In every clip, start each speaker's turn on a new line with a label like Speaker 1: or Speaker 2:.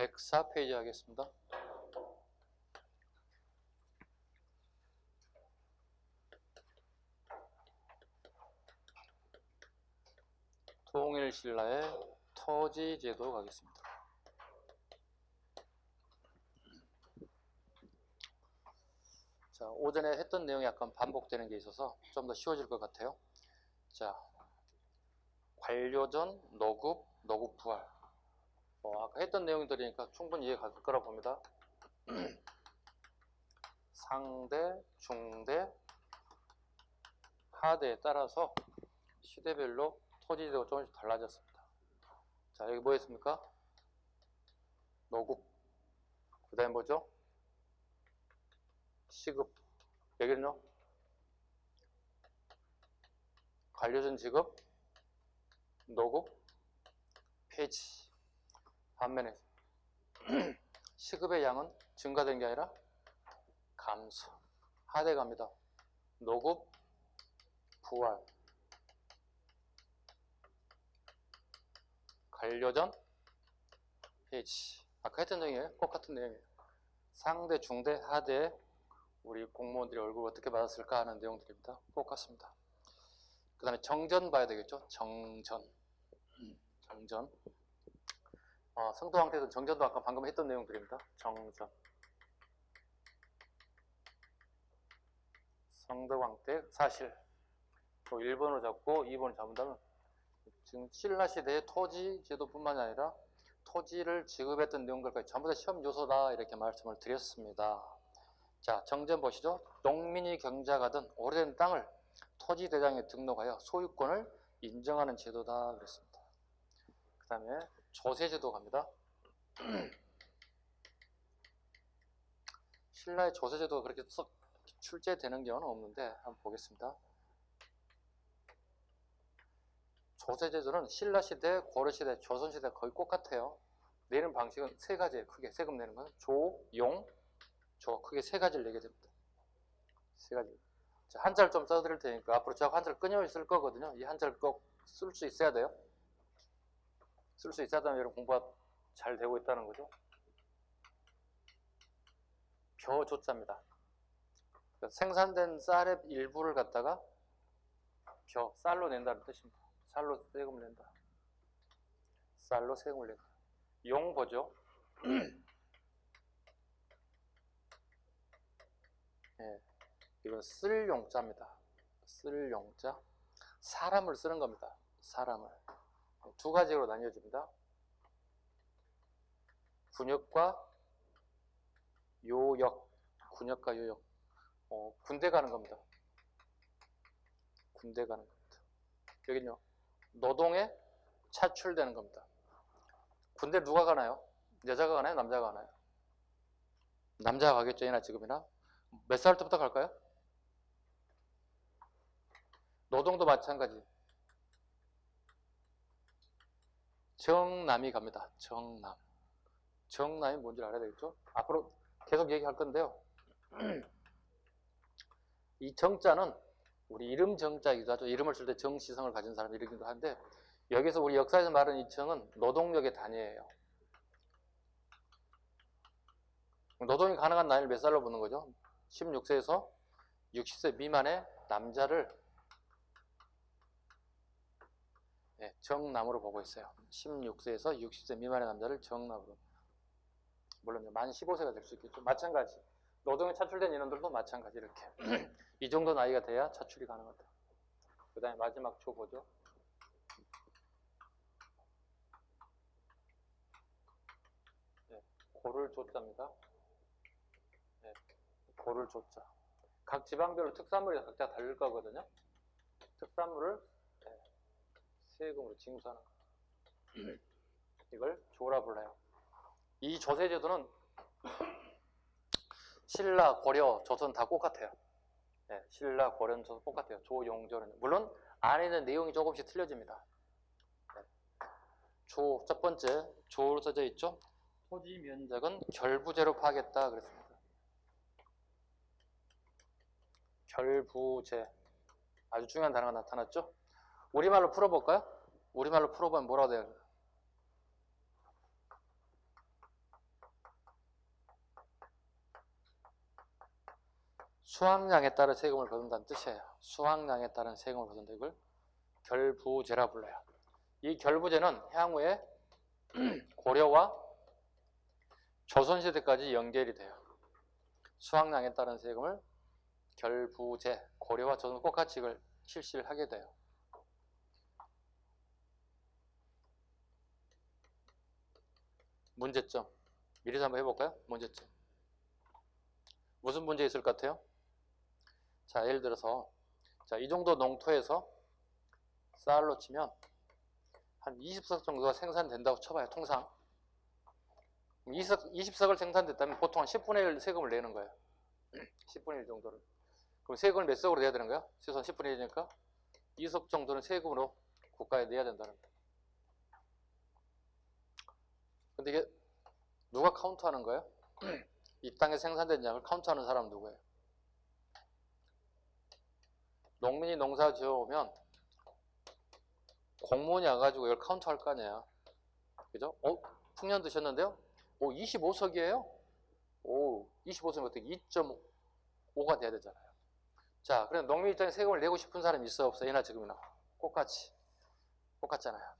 Speaker 1: 104페이지 하겠습니다. 통일신라의 토지제도 가겠습니다. 자, 오전에 했던 내용이 약간 반복되는 게 있어서 좀 더 쉬워질 것 같아요. 자, 관료전, 노급, 노급부활. 아까 했던 내용들이니까 충분히 이해가 갈 거라고 봅니다. 상대, 중대, 하대에 따라서 시대별로 토지제도가 조금씩 달라졌습니다. 자, 여기 뭐였습니까? 노급. 그 다음에 뭐죠? 시급. 여기는요? 관료전 지급, 노급, 폐지. 반면에 시급의 양은 증가된 게 아니라 감소. 하대 갑니다. 노급, 부활. 관료전, 폐지. 아까 했던 내용이에요. 똑같은 내용이에요. 상대, 중대, 하대. 우리 공무원들이 얼굴 어떻게 받았을까 하는 내용들입니다. 똑같습니다. 그 다음에 정전 봐야 되겠죠. 정전. 정전. 성도왕태에서 정전도 아까 방금 했던 내용들입니다. 정전. 성도왕태 사실. 1번으로 잡고 2번을 잡는다면 지금 신라시대의 토지제도뿐만이 아니라 토지를 지급했던 내용들까지 전부 다 시험 요소다 이렇게 말씀을 드렸습니다. 자, 정전 보시죠. 농민이 경작하던 오래된 땅을 토지대장에 등록하여 소유권을 인정하는 제도다 그랬습니다. 그 다음에 조세제도 갑니다. 신라의 조세제도가 그렇게 썩 출제되는 경우는 없는데 한번 보겠습니다. 조세제도는 신라시대, 고려시대, 조선시대 거의 똑같아요. 내는 방식은 세 가지예요. 크게 세금 내는 건 조, 용, 조. 크게 세 가지를 내게 됩니다. 세 가지. 자, 한자를 좀 써드릴 테니까 앞으로 제가 한자를 끊임없이 쓸 거거든요. 이 한자를 꼭 쓸 수 있어야 돼요. 쓸 수 있어야 하면 여러분 공부가 잘 되고 있다는 거죠. 벼조자입니다. 그러니까 생산된 쌀의 일부를 갖다가 쌀로 낸다는 뜻입니다. 쌀로 세금을 낸다. 쌀로 세금을 낸다. 용 보죠. 네, 이건 쓸 용자입니다. 쓸 용자. 사람을 쓰는 겁니다. 사람을. 두 가지로 나뉘어집니다. 군역과 요역. 군역과 요역. 군대 가는 겁니다. 군대 가는 겁니다. 여기는요. 노동에 차출되는 겁니다. 군대 누가 가나요? 여자가 가나요? 남자가 가나요? 남자가 가겠죠. 이나 지금이나. 몇 살 때부터 갈까요? 노동도 마찬가지. 정남이 갑니다. 정남. 정남이 뭔지 알아야 되겠죠? 앞으로 계속 얘기할 건데요. 이 정자는 우리 이름 정자이기도 하죠. 이름을 쓸 때 정시성을 가진 사람 이러기도 한데 여기서 우리 역사에서 말하는 이 정은 노동력의 단위예요. 노동이 가능한 나이를 몇 살로 보는 거죠? 16세에서 60세 미만의 남자를 정남으로 보고 있어요. 16세에서 60세 미만의 남자를 정남으로. 물론 만 15세가 될 수 있겠죠. 마찬가지. 노동에 차출된 인원들도 마찬가지 이렇게. 이 정도 나이가 돼야 차출이 가능하다. 그 다음에 마지막 조 보죠. 고를 조자입니다. 고를 조자. 각 지방별로 특산물이 각자 다를 거거든요. 특산물을 세금으로 징수하는 거. 이걸 조라 불러요. 이 조세제도는 신라, 고려, 조선 다 똑같아요. 신라, 고려, 조선 똑같아요. 조, 용, 조는. 물론 안에 있는 내용이 조금씩 틀려집니다. 조, 첫 번째 조로 써져 있죠. 토지 면적은 결부제로 파겠다 그랬습니다. 결부제. 아주 중요한 단어가 나타났죠. 우리말로 풀어볼까요? 우리말로 풀어보면 뭐라고 돼요? 수확량에 따른 세금을 거둔다는 뜻이에요. 수확량에 따른 세금을 거둔다. 이걸 결부제라 불러요. 이 결부제는 향후에 고려와 조선시대까지 연결이 돼요. 수확량에 따른 세금을 결부제, 고려와 조선 꼭 같이 이걸 실시를 하게 돼요. 문제점. 미리 한번 해볼까요? 문제점. 무슨 문제 있을 것 같아요? 자, 예를 들어서 자, 이 정도 농토에서 쌀로 치면 한 20석 정도가 생산된다고 쳐봐요. 통상 20석을 생산됐다면 보통 한 10분의 1 세금을 내는 거예요. 10분의 1 정도를. 그럼 세금을 몇 석으로 내야 되는 거야? 최소한 10분의 1이니까 2석 정도는 세금으로 국가에 내야 된다는 거예요. 근데 이게 누가 카운트하는 거예요? 이 땅에 생산된 양을 카운트하는 사람은 누구예요? 농민이 농사 지어오면 공무원이 와가지고 이걸 카운트할 거 아니야. 그죠? 풍년 드셨는데요? 25석이에요? 25석이면 어떻게 2.5가 돼야 되잖아요. 자, 그럼 농민 입장에 세금을 내고 싶은 사람이 있어 없어? 예나 지금이나 똑같잖아요.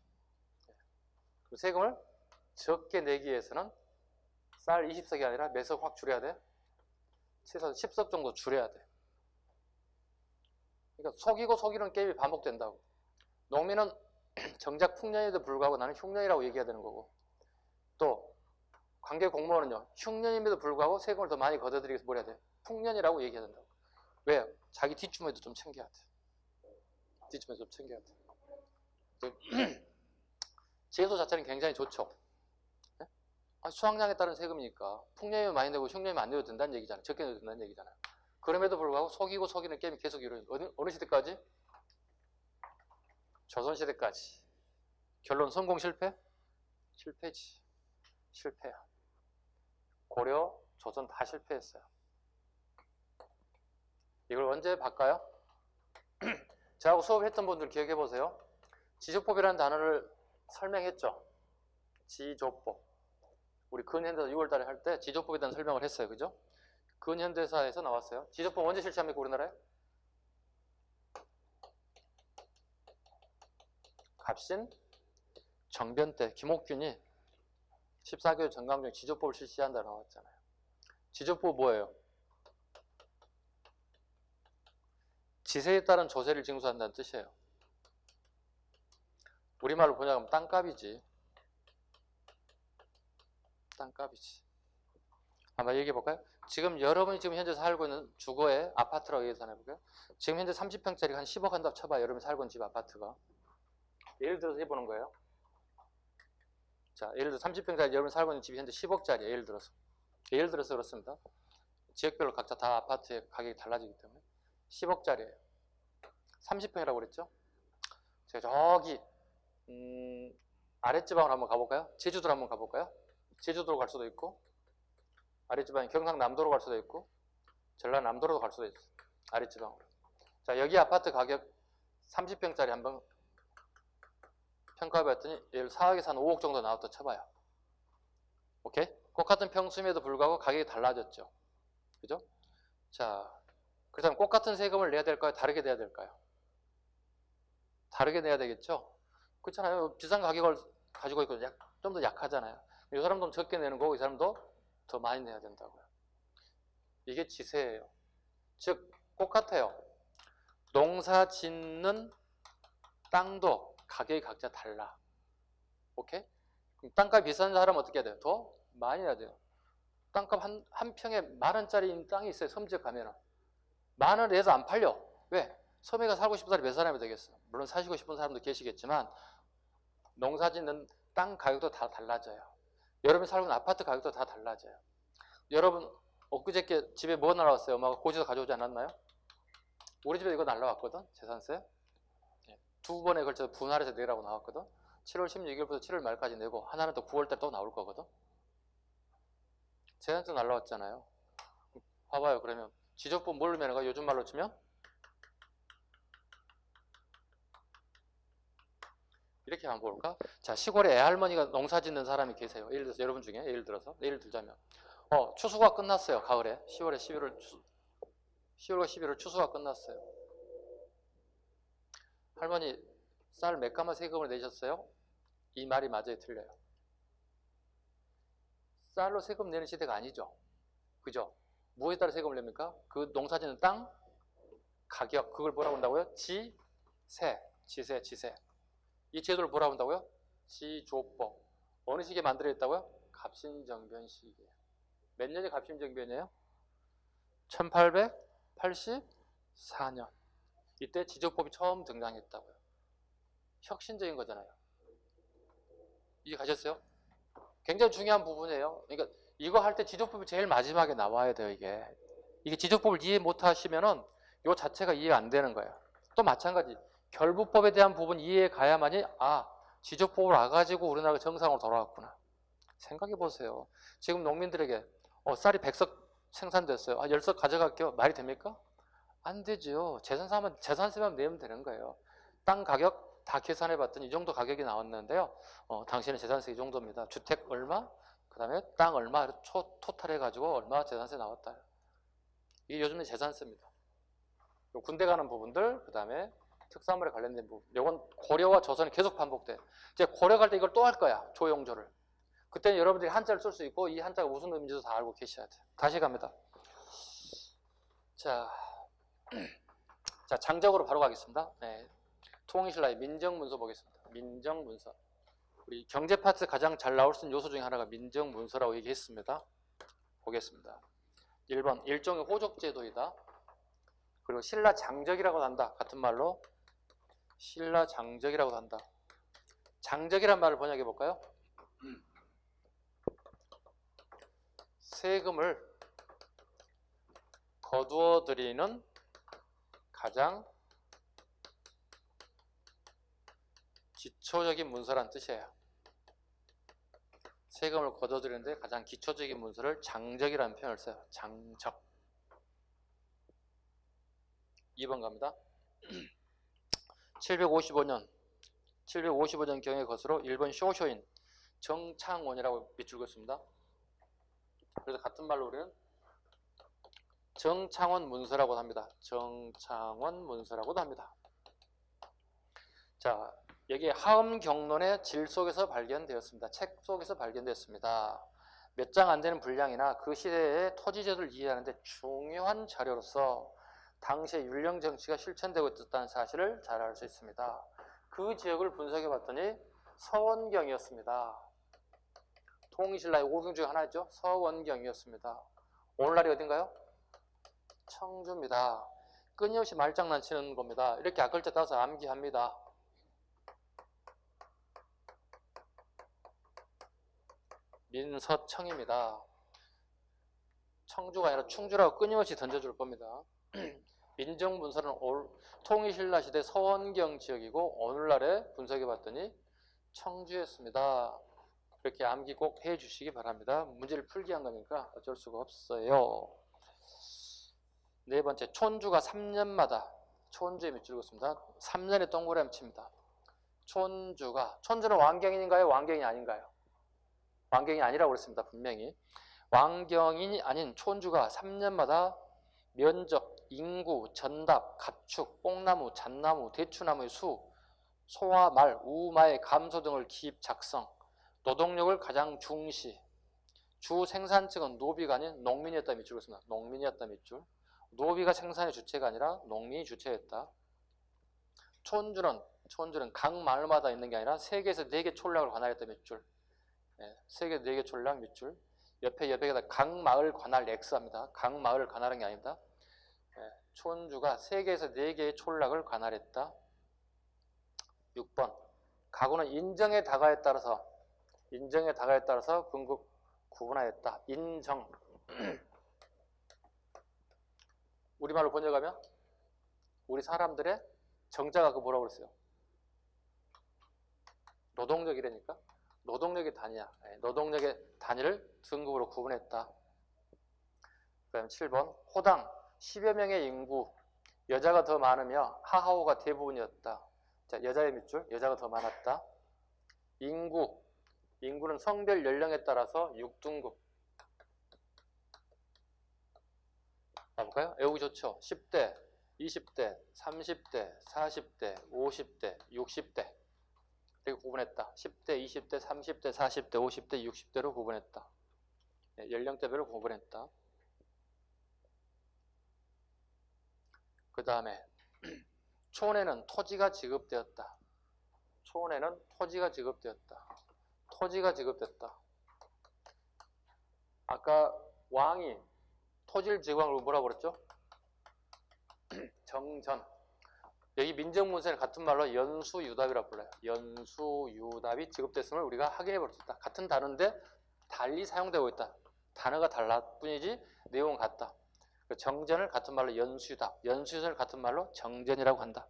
Speaker 1: 그럼 세금을 적게 내기 위해서는 쌀 20석이 아니라 몇 석 확 줄여야 돼? 최소한 10석 정도 줄여야 돼. 그러니까 속이고 속이는 게임이 반복된다고. 농민은 정작 풍년에도 불구하고 나는 흉년이라고 얘기해야 되는 거고, 또 관계 공무원은요, 흉년임에도 불구하고 세금을 더 많이 걷어들이기 위해서 뭘 해야 돼? 풍년이라고 얘기해야 된다고. 왜? 자기 뒷주머니도 좀 챙겨야 돼. 뒷주머니 좀 챙겨야 돼. 제도 자체는 굉장히 좋죠. 네? 수확량에 따른 세금이니까 풍년이면 많이 내고 흉년이면 안 내도 된다는 얘기잖아요. 적게 내도 된다는 얘기잖아요. 그럼에도 불구하고 속이고 속이는 게임이 계속 이루어져요. 어느 시대까지? 조선시대까지. 결론 성공 실패? 실패지. 실패야. 고려, 조선 다 실패했어요. 이걸 언제 바꿔요? 저하고 수업했던 분들 기억해 보세요. 지조법이라는 단어를 설명했죠. 지조법. 우리 근현대사 6월달에 할 때 지조법에 대한 설명을 했어요. 그죠? 근현대사에서 나왔어요. 지조법 언제 실시합니까, 우리나라에? 갑신 정변 때 김옥균이 14개월 정강 중에 지조법을 실시한다 나왔잖아요. 지조법 뭐예요? 지세에 따른 조세를 징수한다는 뜻이에요. 우리말로 번역하면 땅값이지. 땅값이지. 한번 얘기해 볼까요? 지금 여러분이 지금 현재 살고 있는 주거의 아파트라고 예산해 볼까요? 지금 현재 30평짜리가 한 10억 한다고 쳐봐요. 여러분이 살고 있는 집 아파트가. 예를 들어서 해보는 거예요. 자, 예를 들어 30평짜리 여러분이 살고 있는 집이 현재 10억짜리예요. 예를 들어서 그렇습니다. 지역별로 각자 다 아파트의 가격이 달라지기 때문에 10억짜리예요. 30평이라고 그랬죠? 제가 저기 아랫지방으로 한번 가볼까요? 제주도로 한번 가볼까요? 제주도로 갈 수도 있고, 아랫지방이 경상남도로 갈 수도 있고, 전라남도로 갈 수도 있어요. 아랫지방으로. 자, 여기 아파트 가격 30평짜리 한번 평가해봤더니 예를 4억에서 한 5억 정도 나왔다 쳐봐요. 오케이? 똑같은 평수임에도 불구하고 가격이 달라졌죠. 그죠? 자, 그렇다면 똑같은 세금을 내야 될까요? 다르게 내야 될까요? 다르게 내야 되겠죠? 그렇잖아요. 비싼 가격을 가지고 있고 좀 더 약하잖아요. 이 사람도 적게 내는 거고 이 사람도 더 많이 내야 된다고요. 이게 지세예요. 즉 똑같아요. 농사 짓는 땅도 가격이 각자 달라. 오케이? 그럼 땅값이 비싼 사람은 어떻게 해야 돼요? 더 많이 해야 돼요. 땅값 한 평에 10,000원짜리 땅이 있어요. 섬지역 가면은. 10,000원 내서 안 팔려. 왜? 섬에 가 살고 싶은 사람이 몇 사람이 되겠어? 물론 사시고 싶은 사람도 계시겠지만 농사 짓는 땅 가격도 다 달라져요. 여러분이 살고 있는 아파트 가격도 다 달라져요. 여러분 엊그저께 집에 뭐 날라왔어요? 엄마가 고지서 가져오지 않았나요? 우리 집에 이거 날라왔거든. 재산세. 2번에 걸쳐서 분할해서 내라고 나왔거든. 7월 16일부터 7월 말까지 내고 하나는 또 9월달 또 나올 거거든. 재산세 날라왔잖아요. 봐봐요. 그러면 지조법 뭘로 매는 거야? 요즘 말로 치면 이렇게 한번 볼까? 자, 시골에 애할머니가 농사 짓는 사람이 계세요. 예를 들어서 여러분 중에 예를 들자면 추수가 끝났어요. 가을에 10월에 11월 10월과 11월 추수가 끝났어요. 할머니 쌀 몇 가마 세금을 내셨어요? 이 말이 맞아요, 틀려요? 쌀로 세금 내는 시대가 아니죠. 그죠? 무엇에 따라 세금을 냅니까? 그 농사짓는 땅 가격, 그걸 뭐라고 한다고요? 지세. 이 제도를 뭐라고 한다고요? 지조법. 어느 시기에 만들어졌다고요? 갑신정변 시기에. 몇 년이 갑신정변이에요? 1884년. 이때 지조법이 처음 등장했다고요. 혁신적인 거잖아요. 이해 가셨어요? 굉장히 중요한 부분이에요. 그러니까 이거 할 때 지조법이 제일 마지막에 나와야 돼요, 이게. 이게 지조법을 이해 못 하시면은 이 자체가 이해가 안 되는 거예요. 또 마찬가지. 결부법에 대한 부분 이해해 가야만이, 아, 지조법을 와가지고 우리나라가 정상으로 돌아왔구나. 생각해 보세요. 지금 농민들에게, 쌀이 100석 생산됐어요. 10석 가져갈게요. 말이 됩니까? 안 되죠. 재산세만 내면 되는 거예요. 땅 가격 다 계산해 봤더니 이 정도 가격이 나왔는데요. 당신의 재산세 이 정도입니다. 주택 얼마? 그 다음에 땅 얼마? 토탈 해가지고 얼마 재산세 나왔다. 이게 요즘의 재산세입니다. 군대 가는 부분들, 그 다음에 특산물에 관련된 부분. 이건 고려와 조선이 계속 반복돼. 이제 고려 갈 때 이걸 또 할 거야. 조용조를. 그때는 여러분들이 한자를 쓸 수 있고 이 한자가 무슨 의미인지도 다 알고 계셔야 돼요. 다시 갑니다. 자, 장적으로 바로 가겠습니다. 네. 통일신라의 민정문서 보겠습니다. 민정문서. 우리 경제 파트 가장 잘 나올 수 있는 요소 중에 하나가 민정문서라고 얘기했습니다. 보겠습니다. 1번, 일종의 호족제도이다. 그리고 신라장적이라고 한다. 같은 말로 신라장적이라고 한다. 장적이란 말을 번역해 볼까요? 세금을 거두어 드리는 가장 기초적인 문서란 뜻이에요. 세금을 거둬 드리는데 가장 기초적인 문서를 장적이라는 표현을 써요. 장적. 2번 갑니다. 755년 경의 것으로 일본 쇼쇼인 정창원이라고 밑줄 긋습니다. 그래서 같은 말로 우리는 정창원 문서라고 합니다. 정창원 문서라고도 합니다. 자, 여기 하엄경론의 질 속에서 발견되었습니다. 책 속에서 발견됐습니다. 몇 장 안 되는 분량이나 그 시대의 토지제도를 이해하는데 중요한 자료로서 당시의 율령 정치가 실천되고 있었다는 사실을 잘 알 수 있습니다. 그 지역을 분석해 봤더니 서원경이었습니다. 통일신라의 5경 중에 하나죠. 서원경이었습니다. 오늘날이 어딘가요? 청주입니다. 끊임없이 말장난 치는 겁니다. 이렇게 앞글자 따서 암기합니다. 민서청입니다. 청주가 아니라 충주라고 끊임없이 던져줄 겁니다. 민정문서는 통일신라 시대 서원경 지역이고 오늘날에 분석해 봤더니 청주였습니다. 그렇게 암기 꼭 해주시기 바랍니다. 문제를 풀기 한 거니까 어쩔 수가 없어요. 네 번째, 촌주가 3년마다 촌주에 밑줄 긋습니다. 3년에 동그라미 칩니다. 촌주는 왕경인인가요? 왕경이 아닌가요? 왕경이 아니라고 그랬습니다. 분명히. 왕경인이 아닌 촌주가 3년마다 면적, 인구, 전답, 가축, 뽕나무, 잣나무, 대추나무의 수, 소와 말, 우마의 감소 등을 기입 작성, 노동력을 가장 중시, 주 생산층은 노비가 아닌 농민이었다 밑줄 긋습니다. 농민이었다 밑줄. 노비가 생산의 주체가 아니라 농민이 주체였다. 촌주는 각 마을마다 있는 게 아니라 세계에서 4개 촌락을 관할했다 밑줄. 네, 세계에서 4개 촌락 밑줄. 옆에 여백에다 각 마을 관할 X합니다. 각 마을을 관할한 게 아닙니다. 네, 촌주가 세계에서 4개의 촌락을 관할했다. 6번. 가구는 인정의 다가에 따라서 분급 구분하였다. 인정. 우리말로 번역하면 우리 사람들의 정자가 그 뭐라고 그랬어요? 노동력이라니까. 노동력의 단위야. 노동력의 단위를 등급으로 구분했다. 그 다음에 7번. 호당 10여 명의 인구, 여자가 더 많으며 하하오가 대부분이었다. 자, 여자의 밑줄, 여자가 더 많았다. 인구는 성별 연령에 따라서 6등급. 가볼까요? 외우기 좋죠? 10대, 20대, 30대, 40대, 50대, 60대 이렇게 구분했다. 10대, 20대, 30대, 40대, 50대, 60대로 구분했다. 네, 연령대별로 구분했다. 그 다음에 촌에는 토지가 지급되었다. 촌에는 토지가 지급되었다. 토지가 지급됐다. 아까 왕이 토지를 지급한 걸 뭐라고 그랬죠? 정전. 여기 민정문서는 같은 말로 연수유답이라고 불러요. 연수유답이 지급됐음을 우리가 확인해 볼 수 있다. 같은 단어인데 달리 사용되고 있다. 단어가 달라 뿐이지 내용은 같다. 정전을 같은 말로 연수유답, 연수유답을 같은 말로 정전이라고 한다.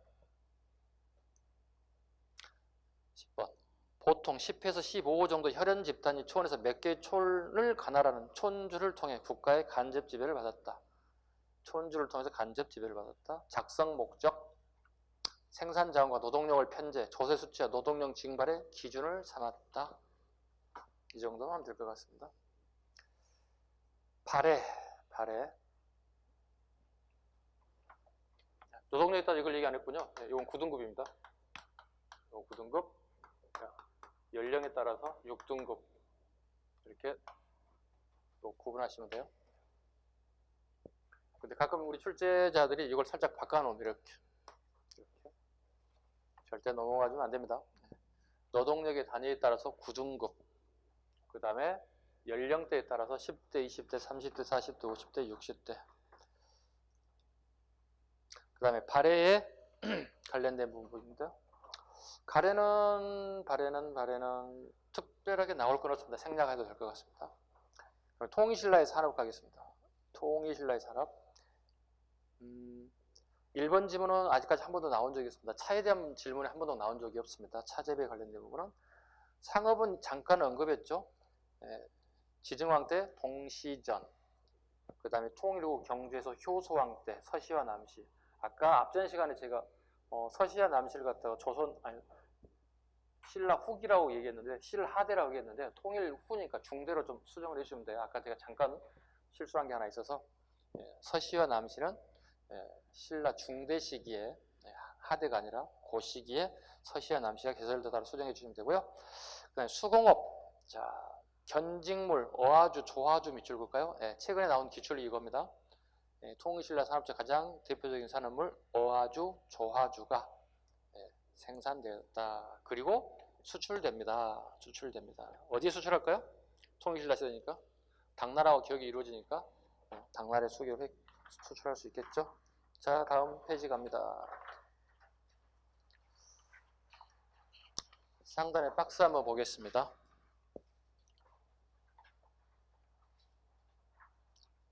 Speaker 1: 10번. 보통 10에서 15호 정도 혈연 집단이 촌에서 몇 개의 촌을 관할하는 촌주를 통해 국가의 간접 지배를 받았다. 촌주를 통해서 간접 지배를 받았다. 작성 목적, 생산 자원과 노동력을 편제, 조세 수치와 노동력 징발의 기준을 삼았다. 이 정도만 하면 될 것 같습니다. 발해. 노동력에 따라 이걸 얘기 안 했군요. 네, 이건 9등급입니다. 이건 9등급. 연령에 따라서 6등급. 이렇게 또 구분하시면 돼요. 근데 가끔 우리 출제자들이 이걸 살짝 바꿔놓으면 이렇게. 절대 넘어가주면 안 됩니다. 노동력의 단위에 따라서 9등급. 그 다음에 연령대에 따라서 10대, 20대, 30대, 40대, 50대, 60대. 그 다음에 발해에 관련된 부분입니다. 발해는 특별하게 나올 건 없습니다. 생략해도 될 것 같습니다. 그럼 통일신라의 산업 가겠습니다. 통일신라의 산업. 1번 지문은 아직까지 한 번도 나온 적이 없습니다. 차에 대한 질문이 한 번도 나온 적이 없습니다. 차재배에 관련된 부분은. 상업은 잠깐 언급했죠. 지증왕 때 동시전, 그 다음에 통일후 경주에서 효소왕 때 서시와 남시. 아까 앞전 시간에 제가 서시와 남시를 갖다가 신라 후기라고 얘기했는데 신하대라고 얘기했는데 통일 후니까 중대로 좀 수정을 해주시면 돼요. 아까 제가 잠깐 실수한 게 하나 있어서 서시와 남시는 신라 중대 시기에 하대가 아니라 그 시기에 서시와 남시가 개설되다로 수정해 주시면 되고요. 그 다음에 수공업. 자, 견직물, 어화주, 조화주 밑줄 볼까요? 최근에 나온 기출이 이겁니다. 통일신라 산업체 가장 대표적인 산업물 어화주, 조화주가 생산되었다. 그리고 수출됩니다. 어디에 수출할까요? 통일신라 시대니까 당나라와 기억이 이루어지니까 당나라의 수교를 수출할 수 있겠죠. 자, 다음 페이지 갑니다. 상단에 박스 한번 보겠습니다.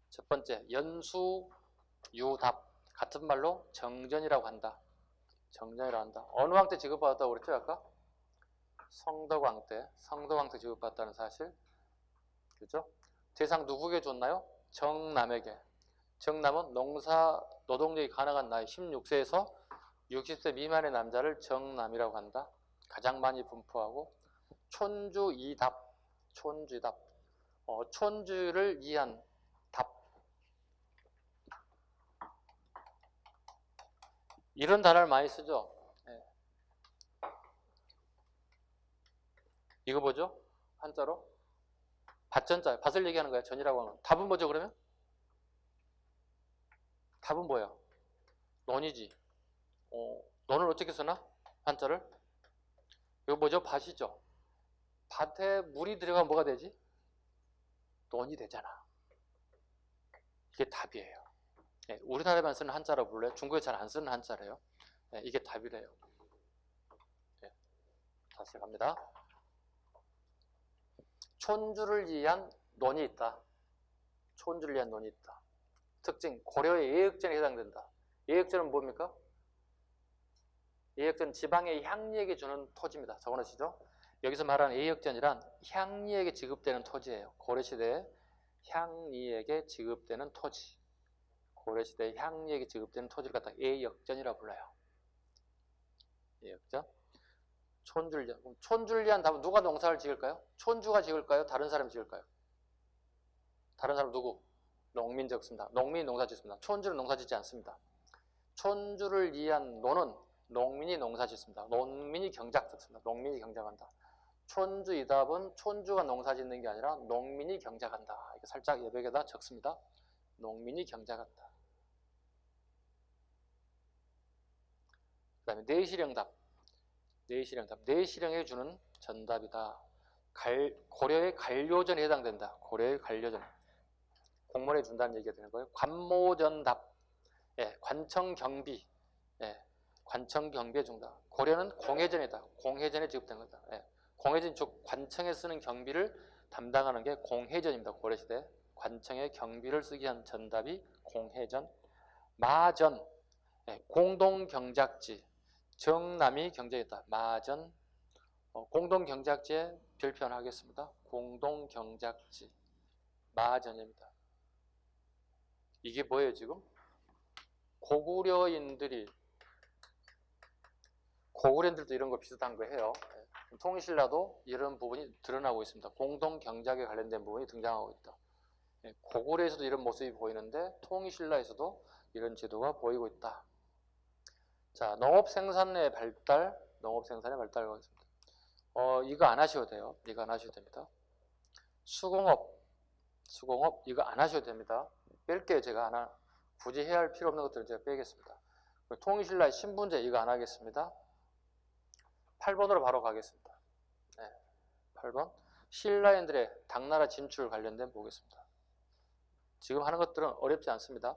Speaker 1: 첫 번째, 연수유답. 같은 말로 정전이라고 한다. 어느 왕 때 지급받았다고 그랬죠, 아까? 성덕왕 때 지급받았다는 사실. 그죠? 대상 누구에게 줬나요? 정남에게. 정남은 노동력이 가능한 나이 16세에서 60세 미만의 남자를 정남이라고 한다. 가장 많이 분포하고. 촌주이답. 촌주를 이한 답. 이런 단어를 많이 쓰죠. 이거 뭐죠? 한자로? 밭전자. 밭을 얘기하는 거야. 전이라고 하는 거. 답은 뭐죠, 그러면? 답은 뭐야? 논이지. 논을 어떻게 쓰나? 한자를? 이거 뭐죠? 밭이죠. 밭에 물이 들어가면 뭐가 되지? 논이 되잖아. 이게 답이에요. 우리나라에만 쓰는 한자라고 불러요. 중국에 잘 안 쓰는 한자래요. 이게 답이래요. 다시 갑니다. 촌주를 위한 논이 있다. 특징, 고려의 예역전에 해당된다. 예역전은 뭡니까? 예역전은 지방의 향리에게 주는 토지입니다. 적어놓으시죠? 여기서 말하는 예역전이란 향리에게 지급되는 토지예요. 고려시대에 향리에게 지급되는 토지. 고려시대에 향리에게 지급되는 토지를 갖다 예역전이라고 불러요. 예역전. 촌주를 위한 답은 누가 농사를 지을까요? 촌주가 지을까요? 다른 사람이 지을까요? 다른 사람 누구? 농민 적습니다. 농민이 농사 짓습니다. 촌주는 농사 짓지 않습니다. 촌주를 이해한 노는 농민이 농사 짓습니다. 농민이 경작 적습니다. 농민이 경작한다. 촌주 이 답은 촌주가 농사 짓는 게 아니라 농민이 경작한다. 이렇게 살짝 예벽에다 적습니다. 농민이 경작한다. 그 다음에 내실형답. 내실형답. 내실형에 주는 전답이다. 고려의 관료전에 해당된다. 고려의 관료전. 공문에 준다는 얘기가 되는 거예요. 관모전답. 예, 관청경비. 예, 관청경비에 준다. 고려는 공회전이다. 공회전에 지급된 거다. 예, 공회전 즉 관청에 쓰는 경비를 담당하는 게 공회전입니다. 고려시대. 관청의 경비를 쓰기 위한 전답이 공회전. 마전. 예, 공동경작지. 정남이 경작했다. 마전. 공동경작지에 별표하겠습니다. 공동경작지. 마전입니다. 이게 뭐예요 지금? 고구려인들도 이런 거 비슷한 거 해요. 통일신라도 이런 부분이 드러나고 있습니다. 공동경작에 관련된 부분이 등장하고 있다. 고구려에서도 이런 모습이 보이는데 통일신라에서도 이런 제도가 보이고 있다. 자, 농업생산의 발달, 농업생산의 발달 가겠습니다. 이거 안 하셔도 돼요. 이거 안 하셔도 됩니다. 수공업 이거 안 하셔도 됩니다. 뺄게요. 제가 하나 굳이 해야 할 필요 없는 것들은 제가 빼겠습니다. 통일신라의 신분제 이거 안 하겠습니다. 8번으로 바로 가겠습니다. 네, 8번 신라인들의 당나라 진출 관련된 보겠습니다. 지금 하는 것들은 어렵지 않습니다.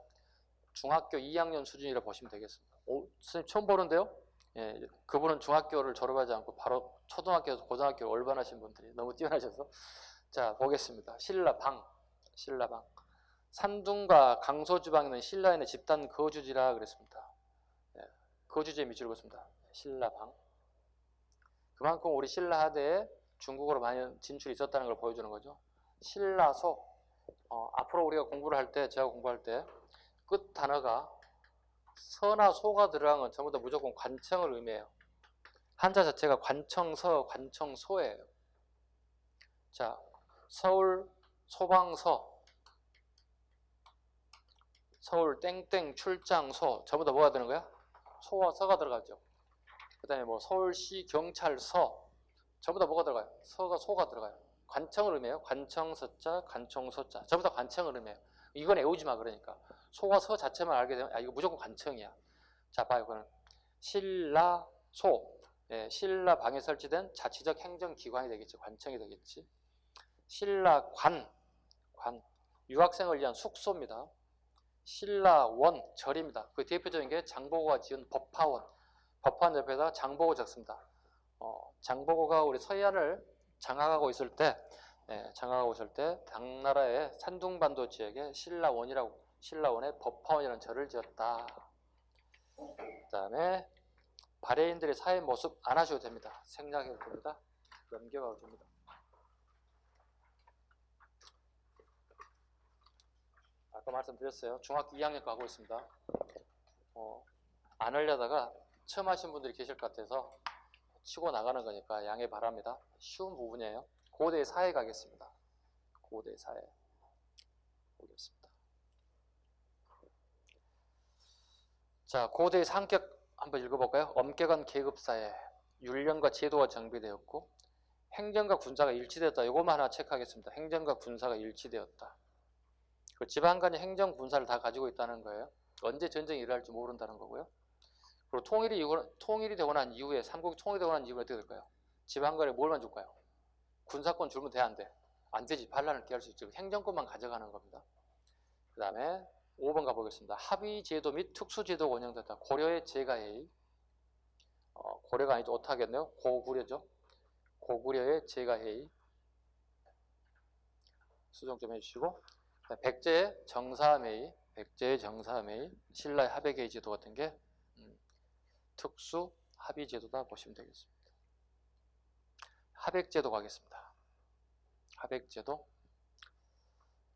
Speaker 1: 중학교 2학년 수준이라 보시면 되겠습니다. 선생님 처음 보는데요? 예, 그분은 중학교를 졸업하지 않고 바로 초등학교에서 고등학교 올반하신 분들이 너무 뛰어나셔서. 자, 보겠습니다. 신라방. 산둥과 강서지방에는 신라인의 집단 거주지라 그랬습니다. 예, 거주지에 밑줄 긋습니다. 신라방. 그만큼 우리 신라하대에 중국어로 많이 진출이 있었다는 걸 보여주는 거죠. 신라소. 앞으로 우리가 공부를 할 때, 제가 공부할 때 끝 단어가 서나 소가 들어간 건 전부 다 무조건 관청을 의미해요. 한자 자체가 관청서, 관청소예요. 자, 서울 소방서, 서울 땡땡 출장소 전부 다 뭐가 되는 거야? 소와 서가 들어가죠. 그 다음에 뭐 서울시 경찰서 전부 다 뭐가 들어가요? 서가 소가 들어가요. 관청을 의미해요. 관청서자, 관청소자 전부 다 관청을 의미해요. 이건 애우지 마 그러니까. 소와 서 자체만 알게 되면 이거 무조건 관청이야. 자, 봐요. 이거는 신라소. 예, 신라방에 설치된 자치적 행정기관이 되겠지. 관청이 되겠지. 신라관. 유학생을 위한 숙소입니다. 신라원. 절입니다. 그 대표적인 게 장보고가 지은 법화원. 법화원 옆에다 장보고 적습니다. 장보고가 우리 서해안을 장악하고 있을 때 당나라의 산둥반도 지역에 신라원에 법화원이라는 절을 지었다. 그 다음에 발해인들의 사회 모습 안 하셔도 됩니다. 생략해도 됩니다. 넘겨가도 됩니다. 아까 말씀드렸어요. 중학교 2학년 거 하고 있습니다. 안 하려다가 처음 하신 분들이 계실 것 같아서 치고 나가는 거니까 양해 바랍니다. 쉬운 부분이에요. 고대 사회 가겠습니다. 고대 사회 보겠습니다. 자, 고대의 상격 한번 읽어볼까요? 엄격한 계급사회, 율령과 제도가 정비되었고 행정과 군사가 일치되었다. 이것만 하나 체크하겠습니다. 행정과 군사가 일치되었다. 그 지방 간의 행정 군사를 다 가지고 있다는 거예요. 언제 전쟁이 일어날지 모른다는 거고요. 그리고 통일이 되고 난 이후에 삼국이 통일되고 난 이후에 어떻게 될까요? 지방 간에 뭘만 줄까요? 군사권 주면 돼, 안 돼? 안 되지. 반란을 기할 수 있죠. 행정권만 가져가는 겁니다. 그 다음에 5번 가보겠습니다. 합의제도 및 특수제도가 운영됐다. 고려의 제가회의. 고려가 아니죠. 어떡하겠네요? 고구려죠. 고구려의 제가회의. 수정 좀 해주시고. 백제의 정사회의. 신라의 합의회의 제도 같은 게 특수 합의제도다 보시면 되겠습니다. 합백제도 가겠습니다. 합백제도.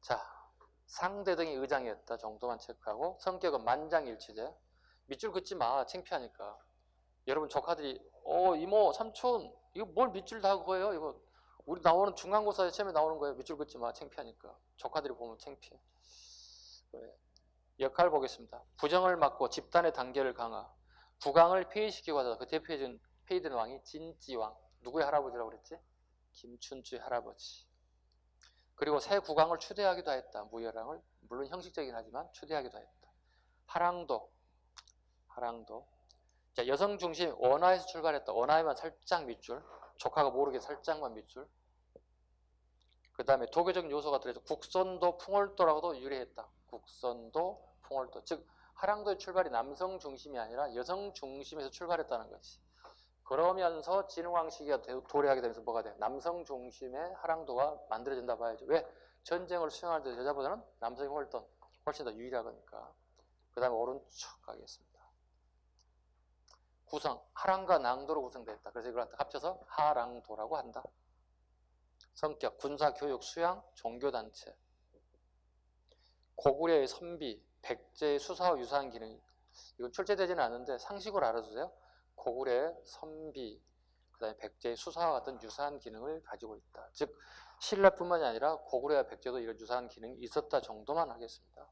Speaker 1: 자, 상대 등의 의장이었다 정도만 체크하고 성격은 만장일치제. 밑줄 긋지 마. 창피하니까. 여러분 조카들이 이모 삼촌 이거 뭘 밑줄 다 그거예요? 이거 우리 나오는 중간고사 시험에 나오는 거예요. 밑줄 긋지 마. 창피하니까. 조카들이 보면 창피해. 역할 보겠습니다. 부정을 막고 집단의 단계를 강화. 국왕을 폐위시키고 하다. 그 폐위된 왕이 진지왕. 누구의 할아버지라고 그랬지? 김춘추의 할아버지. 그리고 새 국왕을 추대하기도 했다. 무열왕을. 물론 형식적이긴 하지만 추대하기도 했다. 하랑도. 자, 여성 중심 원화에서 출발했다. 원화에만 살짝 밑줄. 조카가 모르게 살짝만 밑줄. 그 다음에 도교적인 요소가 들어있어. 국선도 풍월도라고도 유래했다. 국선도 풍월도. 즉 하랑도의 출발이 남성 중심이 아니라 여성 중심에서 출발했다는 거지. 그러면서 진흥왕 시기가 도래하게 되면서 뭐가 돼? 남성 중심의 하랑도가 만들어진다 봐야죠. 왜? 전쟁을 수행할 때 여자보다는 남성이 훨씬 더 유일하니까. 그 다음에 오른쪽 가겠습니다. 구성, 하랑과 낭도로 구성되어 있다. 그래서 이걸 합쳐서 하랑도라고 한다. 성격, 군사, 교육, 수양, 종교단체. 고구려의 선비, 백제의 수사와 유사한 기능. 이건 출제되지는 않는데 상식으로 알아두세요. 고구려의 선비, 그 다음에 백제의 수사와 같은 유사한 기능을 가지고 있다. 즉 신라뿐만이 아니라 고구려와 백제도 이런 유사한 기능이 있었다 정도만 하겠습니다.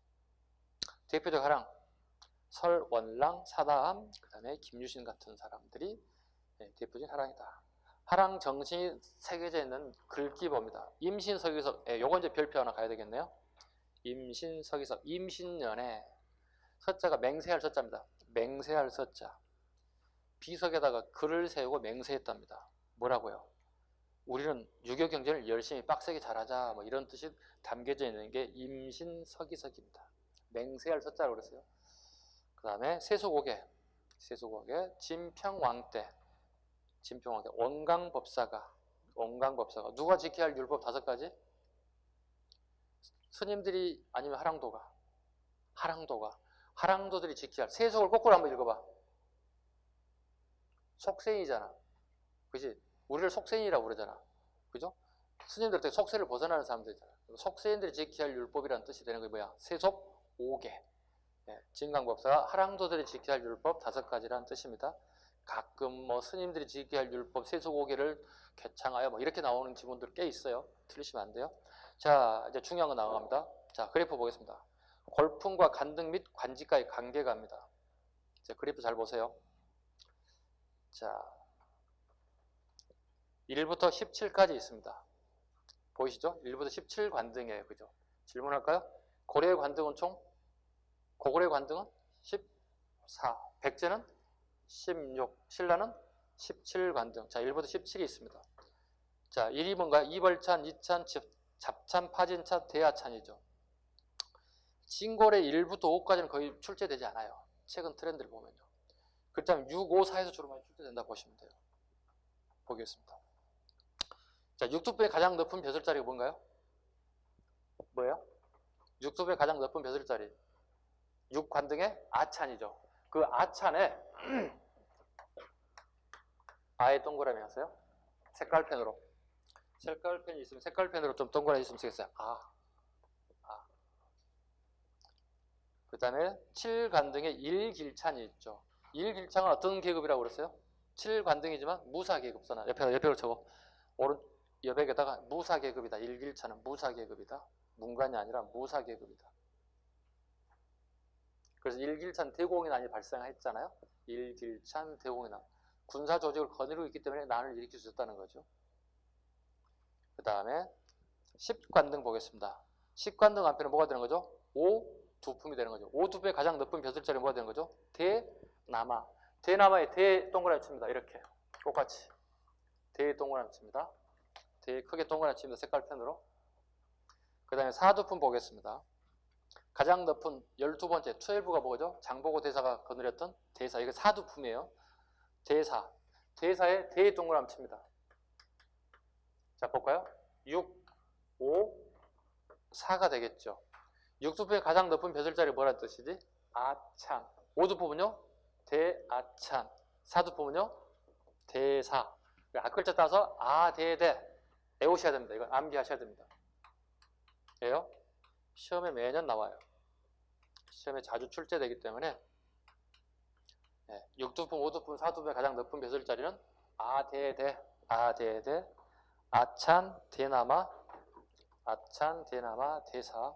Speaker 1: 대표적 하랑, 설원랑, 사다함, 그 다음에 김유신 같은 사람들이 대표적인 하랑이다. 하랑 정신이 새겨져 있는 글귀법입니다. 임신서기서, 요건 이제 별표 하나 가야 되겠네요. 임신서기서, 임신년에 서자가 맹세할 서자입니다. 맹세할 서자. 비석에다가 글을 세우고 맹세했답니다. 뭐라고요? 우리는 유교 경제를 열심히 빡세게 잘하자, 뭐 이런 뜻이 담겨져 있는 게 임신서기석입니다. 맹세할 서자라고 그랬어요. 그 다음에 세수고개, 진평왕 때, 원광법사가 누가 지켜야 할 율법 5가지? 스님들이 아니면 하랑도들이 지켜야 할. 세속을 거꾸로 한번 읽어봐. 속세이잖아. 그지? 우리를 속세인이라고 그러잖아. 그죠? 스님들 때 속세를 벗어나는 사람들이잖아. 속세인들이 지켜야 할 율법이라는 뜻이 되는 게 뭐야? 세속 5개. 진강법사가 하랑도들이 지켜야 할 율법 5가지라는 뜻입니다. 가끔 뭐 스님들이 지켜야 할 율법 세속 5개를 개창하여 뭐 이렇게 나오는 지문들 꽤 있어요. 틀리시면 안 돼요. 자, 이제 중요한 거 나갑니다. 자, 그래프 보겠습니다. 골품과 간등 및 관직과의 관계가입니다. 자, 그래프 잘 보세요. 자, 1부터 17까지 있습니다. 보이시죠? 1부터 17 관등이에요. 그죠? 질문할까요? 고려의 관등은 고구려의 관등은 14, 백제는 16, 신라는 17 관등. 자, 1부터 17이 있습니다. 자, 1위 뭔가요? 이벌찬, 이찬, 잡찬, 파진찬, 대하찬이죠. 진골의 1부터 5까지는 거의 출제되지 않아요. 최근 트렌드를 보면요. 그렇다면 6, 5, 4에서 주로 많이 출제된다고 보시면 돼요. 보겠습니다. 자, 육두부의 가장 높은 벼슬자리가 뭔가요? 뭐예요? 육두부의 가장 높은 벼슬자리. 6관등의 아찬이죠. 그 아찬에 아예 동그라미 하세요. 색깔펜으로. 색깔펜이 있으면 색깔펜으로 좀 동그라미 있으면 쓰겠어요. 그 다음에 7관등의 1길찬이 있죠. 1길찬은 어떤 계급이라고 그랬어요? 7관등이지만 무사계급선화. 옆으로 적어. 오른 여백에다가 무사계급이다. 1길찬은 무사계급이다. 문관이 아니라 무사계급이다. 그래서 1길찬 대공인난이 발생했잖아요. 1길찬 대공인난. 군사조직을 거느리고 있기 때문에 난을 일으킬 수 있었다는 거죠. 그 다음에 10관등 보겠습니다. 10관등 앞에는 뭐가 되는 거죠? 5두품이 되는 거죠. 5두품의 가장 높은 벼슬자리 뭐가 되는 거죠? 대나마. 대나마에 대 동그라미 칩니다. 이렇게 똑같이 대 동그라미 칩니다. 대 크게 동그라미 칩니다. 색깔펜으로. 그 다음에 4두품 보겠습니다. 가장 높은 12번째 12가 뭐죠? 장보고 대사가 거느렸던 대사. 이게 4두품이에요. 대사. 대사에 대 동그라미 칩니다. 자, 볼까요? 6, 5, 4가 되겠죠. 6두품의 가장 높은 벼슬자리 뭐라는 뜻이지? 아찬. 5두품은요? 대아찬. 4두품은요? 대사. 앞글자 따서 아대대 외우셔야 됩니다. 이건 암기하셔야 됩니다. 예요? 시험에 매년 나와요. 시험에 자주 출제되기 때문에 6두품, 5두품, 4두품의 가장 높은 벼슬자리는 아대대, 아찬, 대나마, 대사,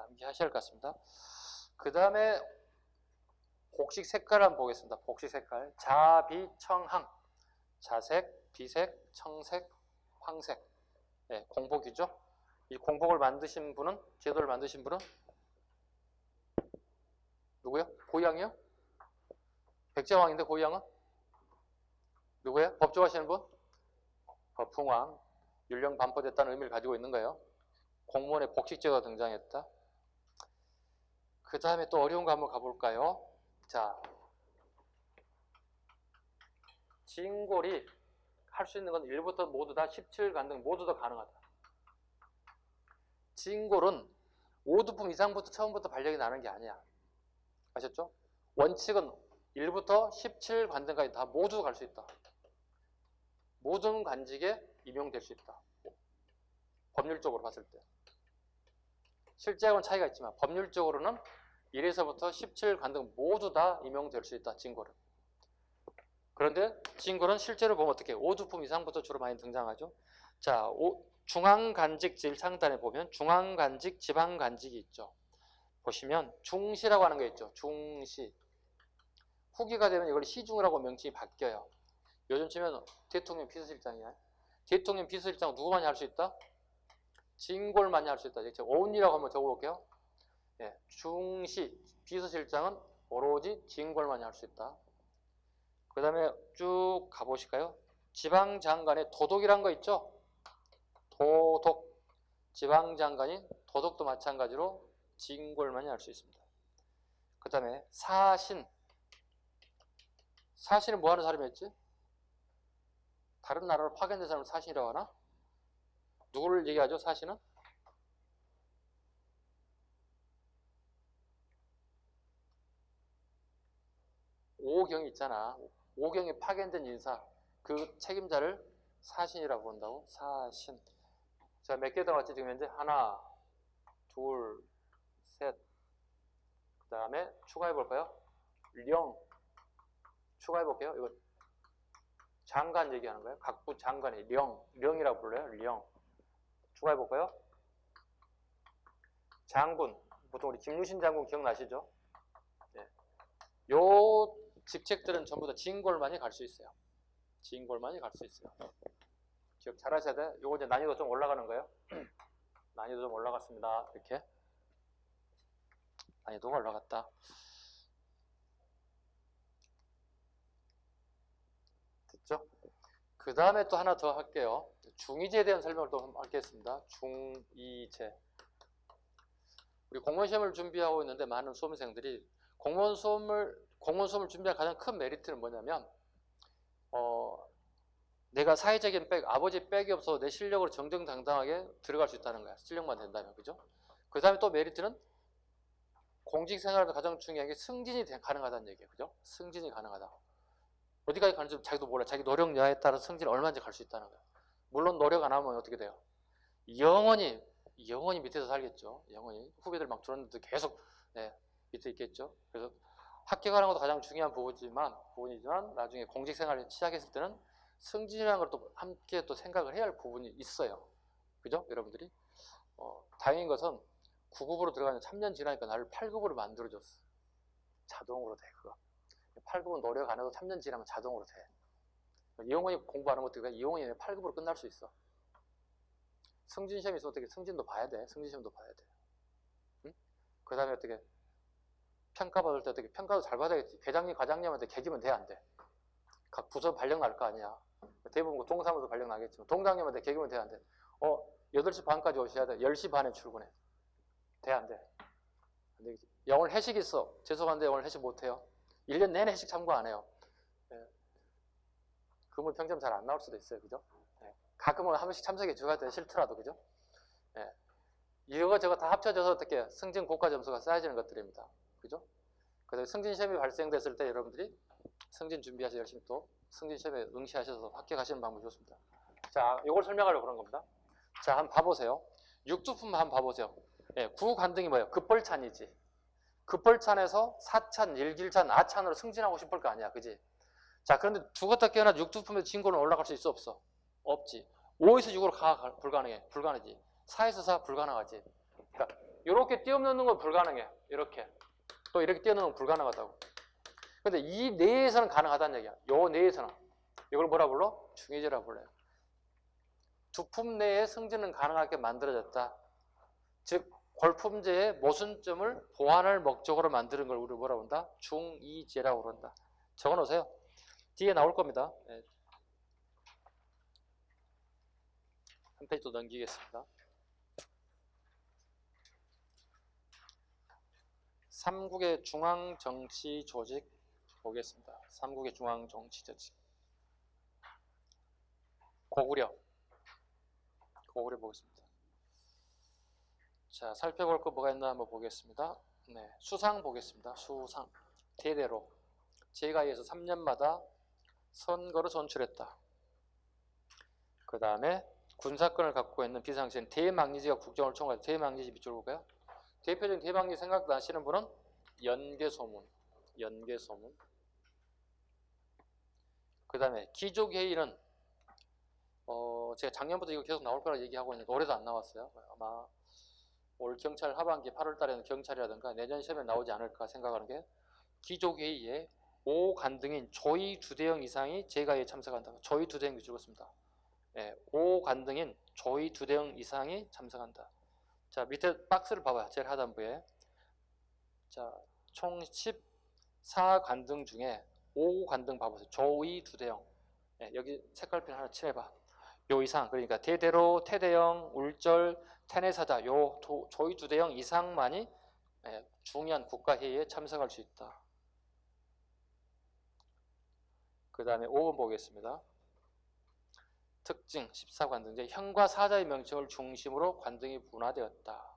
Speaker 1: 암기하셔야 할 것 같습니다. 그 다음에 곡식 색깔 한번 보겠습니다. 곡식 색깔. 자비청항. 자색, 비색, 청색, 황색. 네, 공복이죠. 이 공복을 만드신 분은, 제도를 만드신 분은 누구요? 고양이요? 백제왕인데 고양은? 누구예요? 법조하시는 분? 거풍왕. 율령 반포됐다는 의미를 가지고 있는 거예요. 공무원의 복식제도가 등장했다. 그 다음에 또 어려운 거 한번 가볼까요? 자, 진골이 할 수 있는 건 1부터 모두 다 17간등 모두 다 가능하다. 진골은 5두품 이상부터 처음부터 발령이 나는 게 아니야. 아셨죠? 원칙은 1부터 17간등까지 다 모두 갈 수 있다. 모든 관직에 임용될 수 있다. 법률적으로 봤을 때. 실제하고는 차이가 있지만 법률적으로는 1에서부터 17간등 모두 다 임용될 수 있다. 진골은. 그런데 진골은 실제로 보면 어떻게 5두품 이상부터 주로 많이 등장하죠. 자, 중앙간직 질창단에 보면 중앙간직, 지방간직이 있죠. 보시면 중시라고 하는 게 있죠. 중시. 후기가 되면 이걸 시중이라고 명칭이 바뀌어요. 요즘 치면 대통령 비서실장이야. 대통령 비서실장은 누구만이 할 수 있다? 진골만이 할 수 있다. 제가 오운이라고 한번 적어볼게요. 예, 중시 비서실장은 오로지 진골만이 할 수 있다. 그 다음에 쭉 가보실까요? 지방장관의 도독이란 거 있죠? 도독. 지방장관인 도독도 마찬가지로 진골만이 할 수 있습니다. 그 다음에 사신. 사신은 뭐 하는 사람이었지? 다른 나라로 파견된 사람을 사신이라고 하나? 누구를 얘기하죠? 사신은? 오경이 있잖아. 오경이 파견된 인사. 그 책임자를 사신이라고 본다고? 사신. 자, 몇 개 더 나왔지? 지금 현재? 하나, 둘, 셋. 그 다음에 추가해볼까요? 령. 추가해볼게요. 이거 장관 얘기하는 거예요. 각부 장관이 령이라고 불러요. 령. 추가해볼까요? 장군. 보통 우리 김유신 장군 기억나시죠? 네. 요 직책들은 전부 다 진골만이 갈 수 있어요. 진골만이 갈 수 있어요. 기억 잘 하셔야 돼. 요거 이제 난이도 좀 올라가는 거예요. 난이도 좀 올라갔습니다. 이렇게. 난이도가 올라갔다. 됐죠? 그 다음에 또 하나 더 할게요. 중의제에 대한 설명을 또 하겠습니다. 중의제. 우리 공무원 시험을 준비하고 있는데 많은 수험생들이 공무원 시험을 준비할 가장 큰 메리트는 뭐냐면 내가 사회적인 백, 아버지 백이 없어도 내 실력으로 정정당당하게 들어갈 수 있다는 거야. 실력만 된다면. 그죠? 그 다음에 또 메리트는 공직생활에서 가장 중요한 게 승진이 가능하다는 얘기예요. 그죠? 승진이 가능하다. 어디까지 가는지 자기도 몰라. 자기 노력 여하에 따라 승진 얼마인지 갈 수 있다는 거예요. 물론 노력 안 하면 어떻게 돼요? 영원히 밑에서 살겠죠. 영원히. 후배들 막 들었는데 계속 밑에 있겠죠. 그래서 합격하는 것도 가장 중요한 부분이지만 나중에 공직생활을 시작했을 때는 승진이라는 걸 또 함께 또 생각을 해야 할 부분이 있어요. 그죠? 여러분들이. 다행인 것은 9급으로 들어가면 3년 지나니까 나를 8급으로 만들어줬어. 자동으로 돼, 그거. 8급은 노력 안 해도 3년 지나면 자동으로 돼. 이용원이 공부하는 것도 이용원이 8급으로 끝날 수 있어. 승진시험이 있으면 어떻게 승진도 봐야 돼. 승진시험도 봐야 돼. 응? 그 다음에 어떻게 평가받을 때 어떻게 평가도 잘 받아야겠지. 회장님, 과장님한테 계기면 돼, 안 돼? 각 부서 발령 날 거 아니야. 대부분 동사무소 발령 나겠지만 동장님한테 계기면 돼, 안 돼? 8시 반까지 오셔야 돼. 10시 반에 출근해. 돼, 안 돼? 안 되겠지. 야, 오늘 회식 있어. 죄송한데 오늘 회식 못 해요. 1년 내내 회식 참고 안 해요. 그러면 평점 잘 안 나올 수도 있어요. 그죠? 가끔은 한 번씩 참석해 줘야 돼. 싫더라도. 그죠? 이거 저거 다 합쳐져서 어떻게 승진 고가 점수가 쌓여지는 것들입니다. 그죠? 그래서 승진 시험이 발생됐을 때 여러분들이 승진 준비하셔서 열심히 또 승진 시험에 응시하셔서 합격하시는 방법이 좋습니다. 자, 이걸 설명하려고 그런 겁니다. 자, 한번 봐보세요. 육두품 한번 봐보세요. 구간등이 뭐예요? 급벌찬이지. 급벌찬에서 사찬, 일길찬, 아찬으로 승진하고 싶을 거 아니야. 그지? 자, 그런데 죽었다 깨어나 육두품에서 진고는 올라갈 수 있어, 없어? 없지. 5에서 6으로 가 불가능해. 불가능하지. 4에서 4 불가능하지. 그러니까 이렇게 띄워넣는 건 불가능해. 이렇게. 또 이렇게 띄워넣는 건 불가능하다고. 근데 이 내에서는 가능하다는 얘기야. 요 내에서는. 이걸 뭐라 불러? 중의제라 불러요. 두품 내에 승진은 가능하게 만들어졌다. 즉 골품제의 모순점을 보완할 목적으로 만드는 걸 우리 뭐라고 한다? 중의제라고 그런다. 적어놓으세요. 뒤에 나올 겁니다. 네. 한 페이지 또 넘기겠습니다. 3국의 중앙정치조직 보겠습니다. 3국의 중앙정치조직. 고구려 보겠습니다. 자, 살펴볼 거 뭐가 있나 한번 보겠습니다. 네, 수상 보겠습니다. 수상. 대대로 제가에서 3년마다 선거를 선출했다. 그 다음에 군사권을 갖고 있는 비상시엔 대망리지가 국정을 총괄. 대망리지 밑줄 볼까요? 대표적인 대망리지 생각나시는 분은 연개소문. 그 다음에 기족회의는 제가 작년부터 이거 계속 나올 거라 얘기하고 있는데 올해도 안 나왔어요. 아마 올 경찰 하반기 8월 달에는 경찰이라든가 내년 시험에 나오지 않을까 생각하는 게 기족회의에 5관등인 조의 2대영 이상이 제가에 참석한다. 조의 2대영 밑줄 긋습니다. 네, 5관등인 조의 2대영 이상이 참석한다. 자, 밑에 박스를 봐봐요. 제일 하단부에. 자, 총 14관등 중에 5관등 봐보세요. 조의 2대영. 네, 여기 색깔펜 하나 칠해봐. 요 이상, 그러니까 대대로, 태대영, 울절, 태내사자, 요 조의 2대영 이상만이 중요한 국가회의에 참석할 수 있다. 그 다음에 5번 보겠습니다. 특징 14관등. 형과 사자의 명칭을 중심으로 관등이 분화되었다.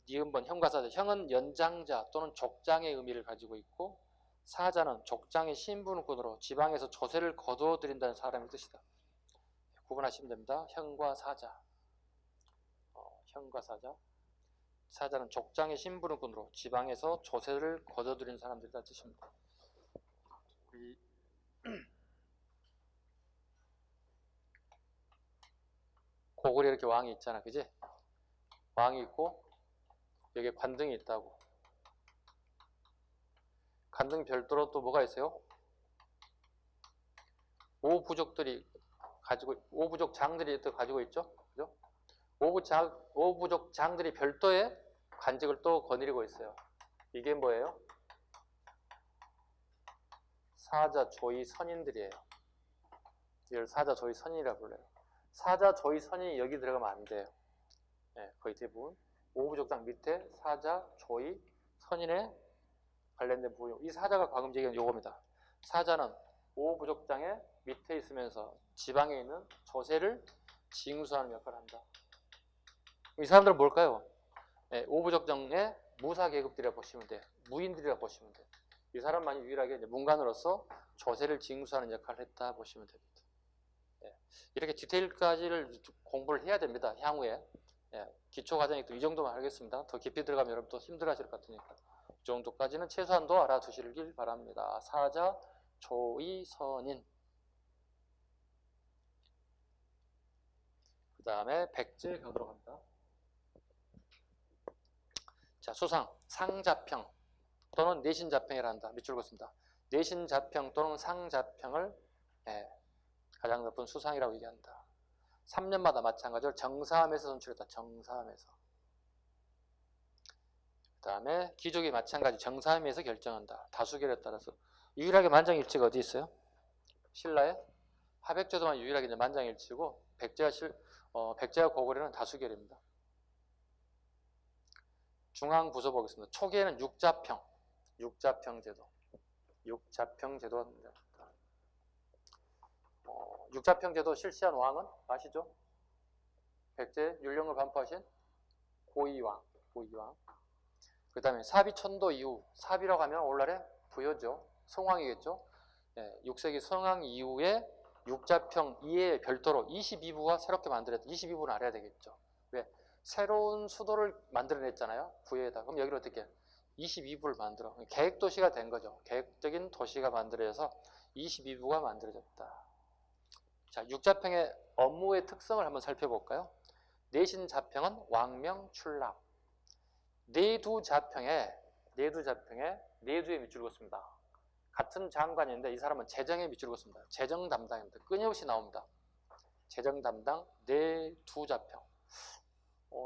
Speaker 1: 니은번 형과 사자. 형은 연장자 또는 족장의 의미를 가지고 있고 사자는 족장의 신분권으로 지방에서 조세를 거두어들인다는 사람의 뜻이다. 구분하시면 됩니다. 형과 사자. 형과 사자. 사자는 족장의 신분권으로 지방에서 조세를 거둬들이는 사람들이다 뜻입니다. 고구려 이렇게 왕이 있잖아, 그지? 왕이 있고 여기에 관등이 있다고. 관등 별도로 또 뭐가 있어요? 오부족들이 가지고 오부족 장들이 또 가지고 있죠, 그죠? 오부족 장들이 별도의 관직을 또 거느리고 있어요. 이게 뭐예요? 사자, 조의, 선인들이에요. 이걸 사자, 조의, 선인이라고 불러요. 사자, 조의, 선인이 여기 들어가면 안 돼요. 네, 거의 대부분 오부족장 밑에 사자, 조의, 선인에 관련된 부분. 이 사자가 과금제기는 요겁니다. 사자는 오부족장의 밑에 있으면서 지방에 있는 조세를 징수하는 역할을 한다. 이 사람들은 뭘까요? 네, 오부족장의 무사계급들이라 보시면 돼. 무인들이라 보시면 돼. 이 사람만이 유일하게 이제 문관으로서 조세를 징수하는 역할을 했다 보시면 됩니다. 네, 이렇게 디테일까지를 공부를 해야 됩니다. 향후에. 네, 기초과정이 또 이 정도만 하겠습니다. 더 깊이 들어가면 여러분 또 힘들어하실 것 같으니까. 이 정도까지는 최소한도 알아두시길 바랍니다. 사자, 조의, 선인. 그 다음에 백제 가도록 합니다. 자, 수상, 상자평 또는 내신자평이라 한다. 밑줄 긋습니다. 내신자평 또는 상자평을 가장 높은 수상이라고 얘기한다. 3년마다 마찬가지로 정사함에서 선출했다. 정사함에서. 그 다음에 기족이 마찬가지 정사함에서 결정한다. 다수결에 따라서. 유일하게 만장일치가 어디 있어요? 신라에 하백제도만 유일하게 이제 만장일치고 백제와 고구려는 다수결입니다. 중앙부서 보겠습니다. 초기에는 육자평 제도. 육자평 제도입니다. 육자평 제도 실시한 왕은 아시죠? 백제 율령을 반포하신 고이왕. 그 다음에 사비천도 이후, 사비라고 하면 오늘날의 부여죠. 성왕이겠죠. 6세기 성왕 이후에 육자평 이에 별도로 22부가 새롭게 만들었다. 22부는 알아야 되겠죠. 왜? 새로운 수도를 만들어냈잖아요. 부여에다. 그럼 여기를 어떻게 22부를 만들어. 계획도시가 된 거죠. 계획적인 도시가 만들어져서 22부가 만들어졌다. 자, 육자평의 업무의 특성을 한번 살펴볼까요? 내신자평은 왕명 출납. 내두 자평에 내두에 밑줄 긋습니다. 같은 장관인데 이 사람은 재정에 밑줄 긋습니다. 재정 담당입니다. 끊임없이 나옵니다. 재정 담당 내두 자평.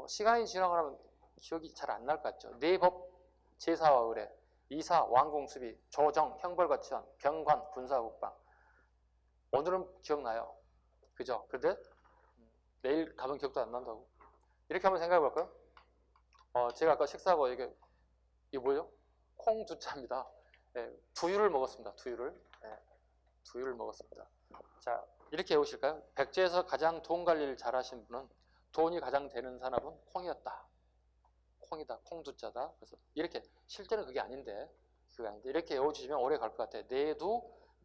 Speaker 1: 시간이 지나가면 기억이 잘 안 날 것 같죠. 내법 제사와 의례, 이사, 왕공수비, 조정, 형벌과치원, 병관, 군사국방. 오늘은 기억나요. 그죠? 근데 내일 가면 기억도 안 난다고. 이렇게 한번 생각해 볼까요? 제가 아까 식사하고 이게 뭐죠? 콩두차입니다. 네, 두유를 먹었습니다. 두유를. 네, 두유를 먹었습니다. 자, 이렇게 외우실까요? 백제에서 가장 돈 관리를 잘하신 분은 돈이 가장 되는 산업은 콩이었다. 콩이다. 콩두자다. 그래서 이렇게 실제는 그게 아닌데 이렇게 외워주시면 오래 갈 것 같아요. 내두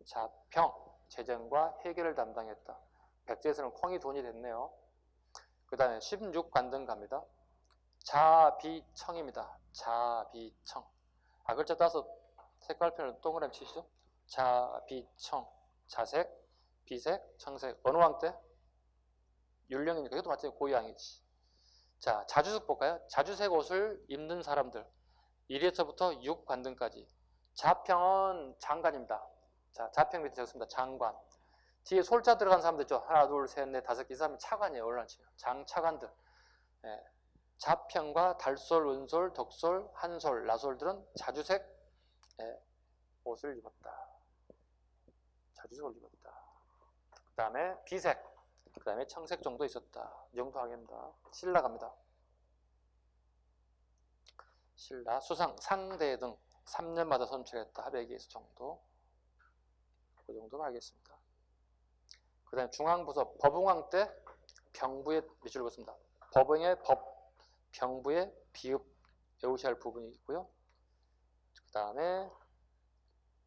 Speaker 1: 자평 재정과 해결을 담당했다. 백제에서는 콩이 돈이 됐네요. 그 다음에 16관등 갑니다. 자비청입니다. 자비청. 글자 따서 색깔펜을 동그라미 치시죠. 자비청. 자색, 비색, 청색. 어느 왕 때? 율령이니까 이것도 마찬가지로 고유왕이지. 자, 자주색 볼까요? 자주색 옷을 입는 사람들. 1에서부터 6관등까지. 자평은 장관입니다. 자, 자평 밑에 적습니다. 장관. 뒤에 솔자 들어간 사람들 있죠. 하나, 둘, 셋, 넷, 다섯 개. 이 사람은 차관이에요. 올라치면. 장차관들. 예. 자평과 달솔, 은솔, 덕솔, 한솔, 나솔들은 자주색 옷을 입었다. 자주색을 입었다. 그 다음에 비색, 그 다음에 청색 정도 있었다. 이 정도 하겠습니다. 신라 갑니다. 신라, 수상, 상대 등 3년마다 선출했다. 합의에서 정도. 그 정도는 하겠습니다. 그 다음에 중앙부서, 법흥왕 때 병부에 밑줄 긋습니다. 법흥의 법, 병부의 비읍 외우셔야 할 부분이 있고요. 그 다음에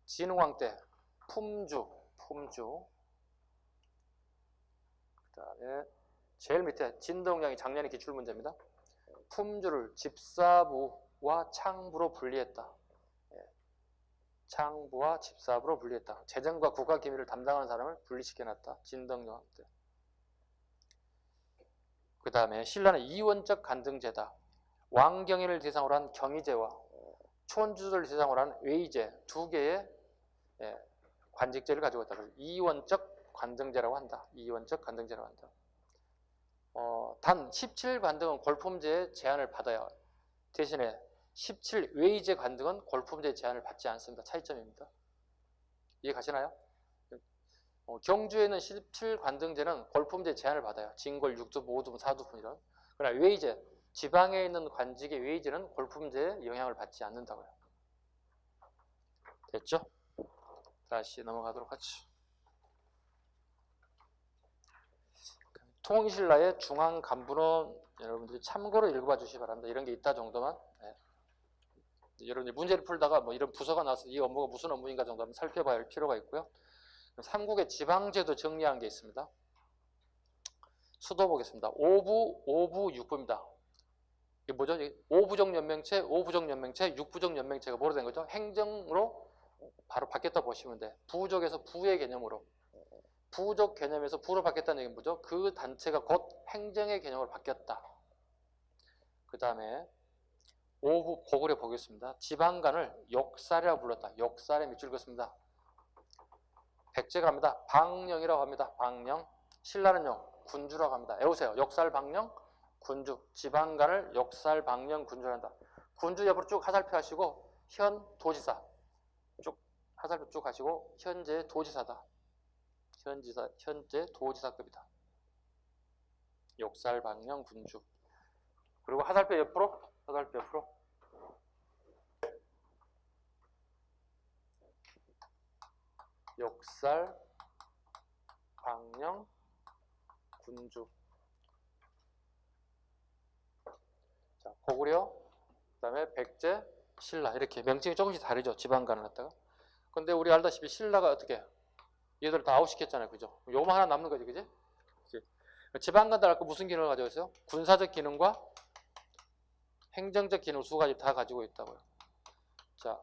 Speaker 1: 진흥왕 때 품주. 그 다음에 제일 밑에 진덕량이 작년에 기출문제입니다. 품주를 집사부와 창부로 분리했다. 창부와 집사부로 분리했다. 재정과 국가기밀을 담당하는 사람을 분리시켜놨다. 진덕량 때. 그 다음에 신라는 이원적 간등제다. 왕경인을 대상으로 한 경의제와 촌주들을 대상으로 한 외의제 두 개의 관직제를 가지고 있다. 그래서 이원적 관등제라고 한다. 이원적 관등제라고 한다. 단 17관등은 골품제의 제한을 받아야 대신에 17 외의제 관등은 골품제의 제한을 받지 않습니다. 차이점입니다. 이해 가시나요? 경주에는 17관등제는 골품제 제한을 받아요. 진골, 육두부, 오두부, 사두부 이런. 그러나 외의제, 지방에 있는 관직의 외의제는 골품제에 영향을 받지 않는다고요. 됐죠? 다시 넘어가도록 하죠. 통일신라의 중앙 간부는 여러분들이 참고로 읽어봐 주시기 바랍니다. 이런 게 있다 정도만. 여러분들이 문제를 풀다가 이런 부서가 나와서 이 업무가 무슨 업무인가 정도 한번 살펴봐야 할 필요가 있고요. 삼국의 지방제도 정리한 게 있습니다. 수도 보겠습니다. 5부, 6부입니다. 이게 뭐죠? 5부적 연맹체, 6부적 연맹체가 뭐로 된 거죠? 행정으로 바로 바뀌었다 보시면 돼. 부족에서 부의 개념으로. 부족 개념에서 부로 바뀌었다는 얘기는 뭐죠? 그 단체가 곧 행정의 개념으로 바뀌었다. 그 다음에 5부 고구려 보겠습니다. 지방간을 욕살이라고 불렀다. 욕살에 밑줄 긋습니다. 백제가 합니다. 방령이라고 합니다. 방령. 신라는요. 군주라고 합니다. 외우세요. 욕살, 방령, 군주. 지방간을 욕살, 방령, 군주라 한다. 군주 옆으로 쭉 하살표 하시고 현 도지사. 쭉 하살표 쭉 하시고 현재 도지사다. 현재 도지사급이다. 욕살, 방령, 군주. 그리고 하살표 옆으로 욕살, 방령, 군주. 자, 고구려, 그 다음에 백제, 신라. 이렇게 명칭이 조금씩 다르죠. 지방간을 갖다가. 근데 우리 알다시피 신라가 어떻게 얘들 다 아웃시켰잖아요. 그죠? 요만 하나 남는 거지. 그지? 지방간들 아까 무슨 기능을 가지고 있어요? 군사적 기능과 행정적 기능 두 가지 다 가지고 있다고요. 자,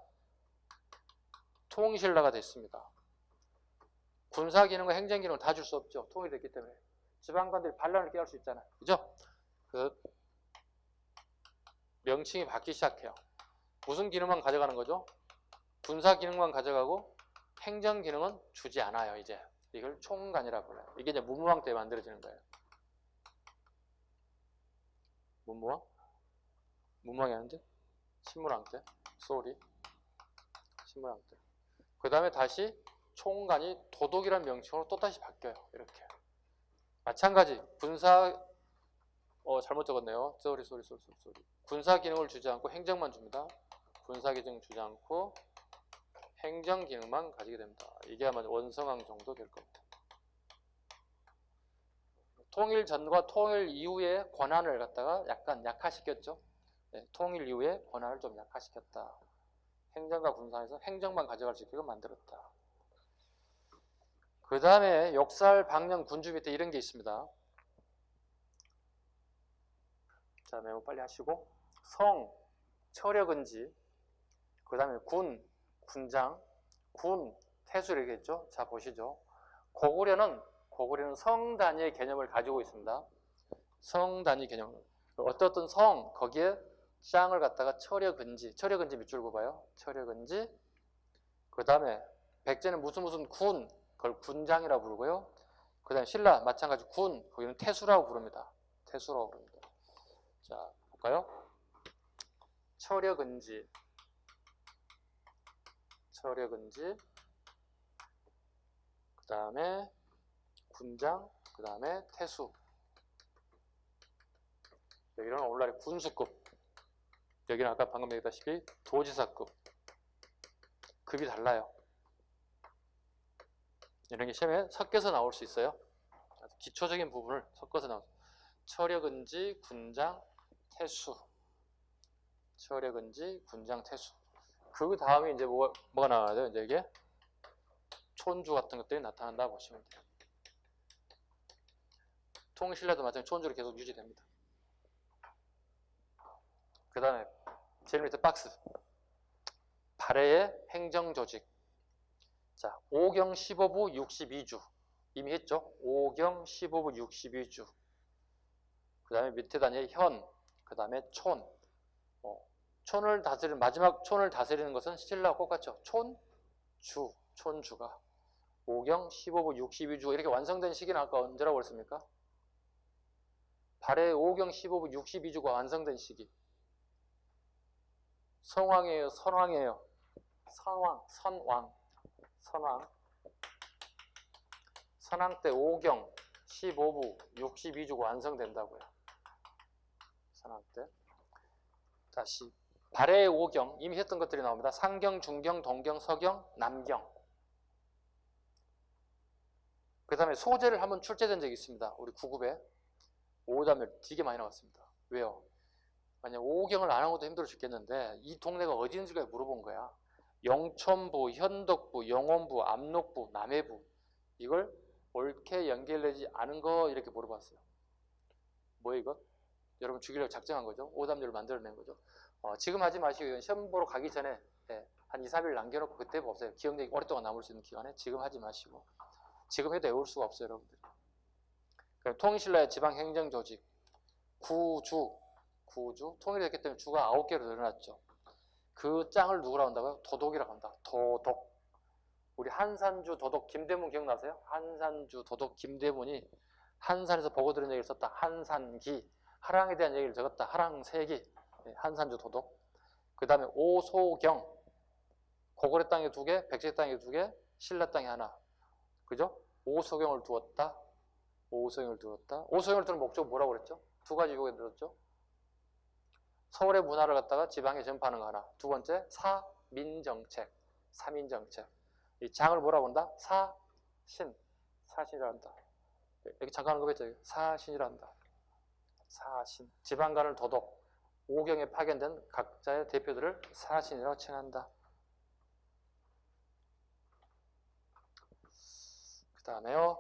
Speaker 1: 통신라가 됐습니다. 군사 기능과 행정 기능을 다 줄 수 없죠. 통일됐기 때문에. 지방관들이 반란을 깨할 수 있잖아요. 그죠? 명칭이 바뀌기 시작해요. 무슨 기능만 가져가는 거죠? 군사 기능만 가져가고 행정 기능은 주지 않아요. 이제 이걸 총관이라고 불러요. 이게 이제 문무왕 때 만들어지는 거예요. 문무왕? 문무왕이 아닌데? 신무왕 때? 쏘리. 신무왕 때. 그 다음에 다시 총관이 도독이라는 명칭으로 또다시 바뀌어요. 이렇게. 마찬가지 군사 잘못 적었네요. 쏘리. 군사 기능을 주지 않고 행정만 줍니다. 군사 기능 주지 않고 행정 기능만 가지게 됩니다. 이게 아마 원성왕 정도 될 겁니다. 통일 전과 통일 이후의 권한을 갖다가 약간 약화시켰죠. 네, 통일 이후에 권한을 좀 약화시켰다. 행정과 군사에서 행정만 가져갈 수 있게끔 만들었다. 그 다음에 역살, 방령, 군주 밑에 이런 게 있습니다. 자, 메모 빨리 하시고 성, 처력은지, 그 다음에 군, 군장, 군, 태수 이렇게 있죠. 자, 보시죠. 고구려는 성 단위의 개념을 가지고 있습니다. 성 단위 개념. 어떤 성, 거기에 짱을 갖다가 처력은지 밑줄 긋어봐요. 처력은지. 그 다음에 백제는 무슨 군, 그걸 군장이라고 부르고요. 그 다음에 신라, 마찬가지 군, 거기는 태수라고 부릅니다. 태수라고 부릅니다. 자, 볼까요? 처력은지, 그 다음에 군장, 그 다음에 태수. 여기는 오늘날의 군수급. 여기는 아까 방금 얘기했다시피 도지사급. 급이 달라요. 이런 게 시험에 섞여서 나올 수 있어요. 기초적인 부분을 섞어서 나올 수 있어요. 처력은지, 군장, 태수. 처력은지, 군장, 태수. 그 다음에 이제 뭐가 나와야 돼요? 이제 이게 촌주 같은 것들이 나타난다 보시면 돼요. 통신라도 마찬가지로 촌주로 계속 유지됩니다. 그 다음에 제일 밑에 박스. 발해의 행정조직. 자, 5경 15부 62주. 이미 했죠? 5경 15부 62주. 그 다음에 밑에 단위에 현. 그 다음에 촌. 마지막 촌을 다스리는 것은 신라와 똑같죠? 촌주가. 5경 15부 62주. 이렇게 완성된 시기는 아까 언제라고 그랬습니까? 발해 5경 15부 62주가 완성된 시기. 성왕이에요? 선왕이에요? 선왕. 선왕 때 5경 15부 62주가 완성된다고요. 선왕 때. 다시 발해의 5경 이미 했던 것들이 나옵니다. 상경, 중경, 동경, 서경, 남경. 그 다음에 소재를 한번 출제된 적이 있습니다. 우리 9급에 오답률 되게 많이 나왔습니다. 왜요? 만약 5경을 안 하고도 힘들어 죽겠는데 이 동네가 어디인지가 물어본 거야. 영천부, 현덕부, 영원부, 압록부, 남해부. 이걸 옳게 연결되지 않은 거 이렇게 물어봤어요. 뭐예요 이거? 여러분 죽이려고 작정한 거죠. 오답률을 만들어낸 거죠. 지금 하지 마시고 시험 보러 가기 전에 한 2, 3일 남겨놓고 그때 보세요. 기억력이 오랫동안 남을 수 있는 기간에 지금 하지 마시고. 지금 해도 외울 수가 없어요 여러분들. 통일신라의 지방행정조직. 구주. 통일이 됐기 때문에 주가 9개로 늘어났죠. 그 짱을 누구라고 한다고요? 도독이라고 한다. 도독. 우리 한산주 도독 김대문 기억나세요? 한산주 도독 김대문이 한산에서 보고 들은 얘기를 썼다. 한산기. 하랑에 대한 얘기를 적었다. 하랑세기. 한산주 도독. 그 다음에 오소경. 고구려 땅에 2개, 백제 땅에 2개, 신라 땅에 하나. 그죠? 오소경을 두었다. 오소경을 두는 목적은 뭐라고 그랬죠? 2가지 요구에 들었죠? 서울의 문화를 갖다가 지방에 전파하는 거 하나. 2번째, 사민정책. 이 장을 뭐라고 한다? 사신이라 한다. 여기 잠깐 언급했죠? 사신이라 한다. 사신. 지방간을 도독. 5경에 파견된 각자의 대표들을 사신이라고 칭한다. 그 다음에요.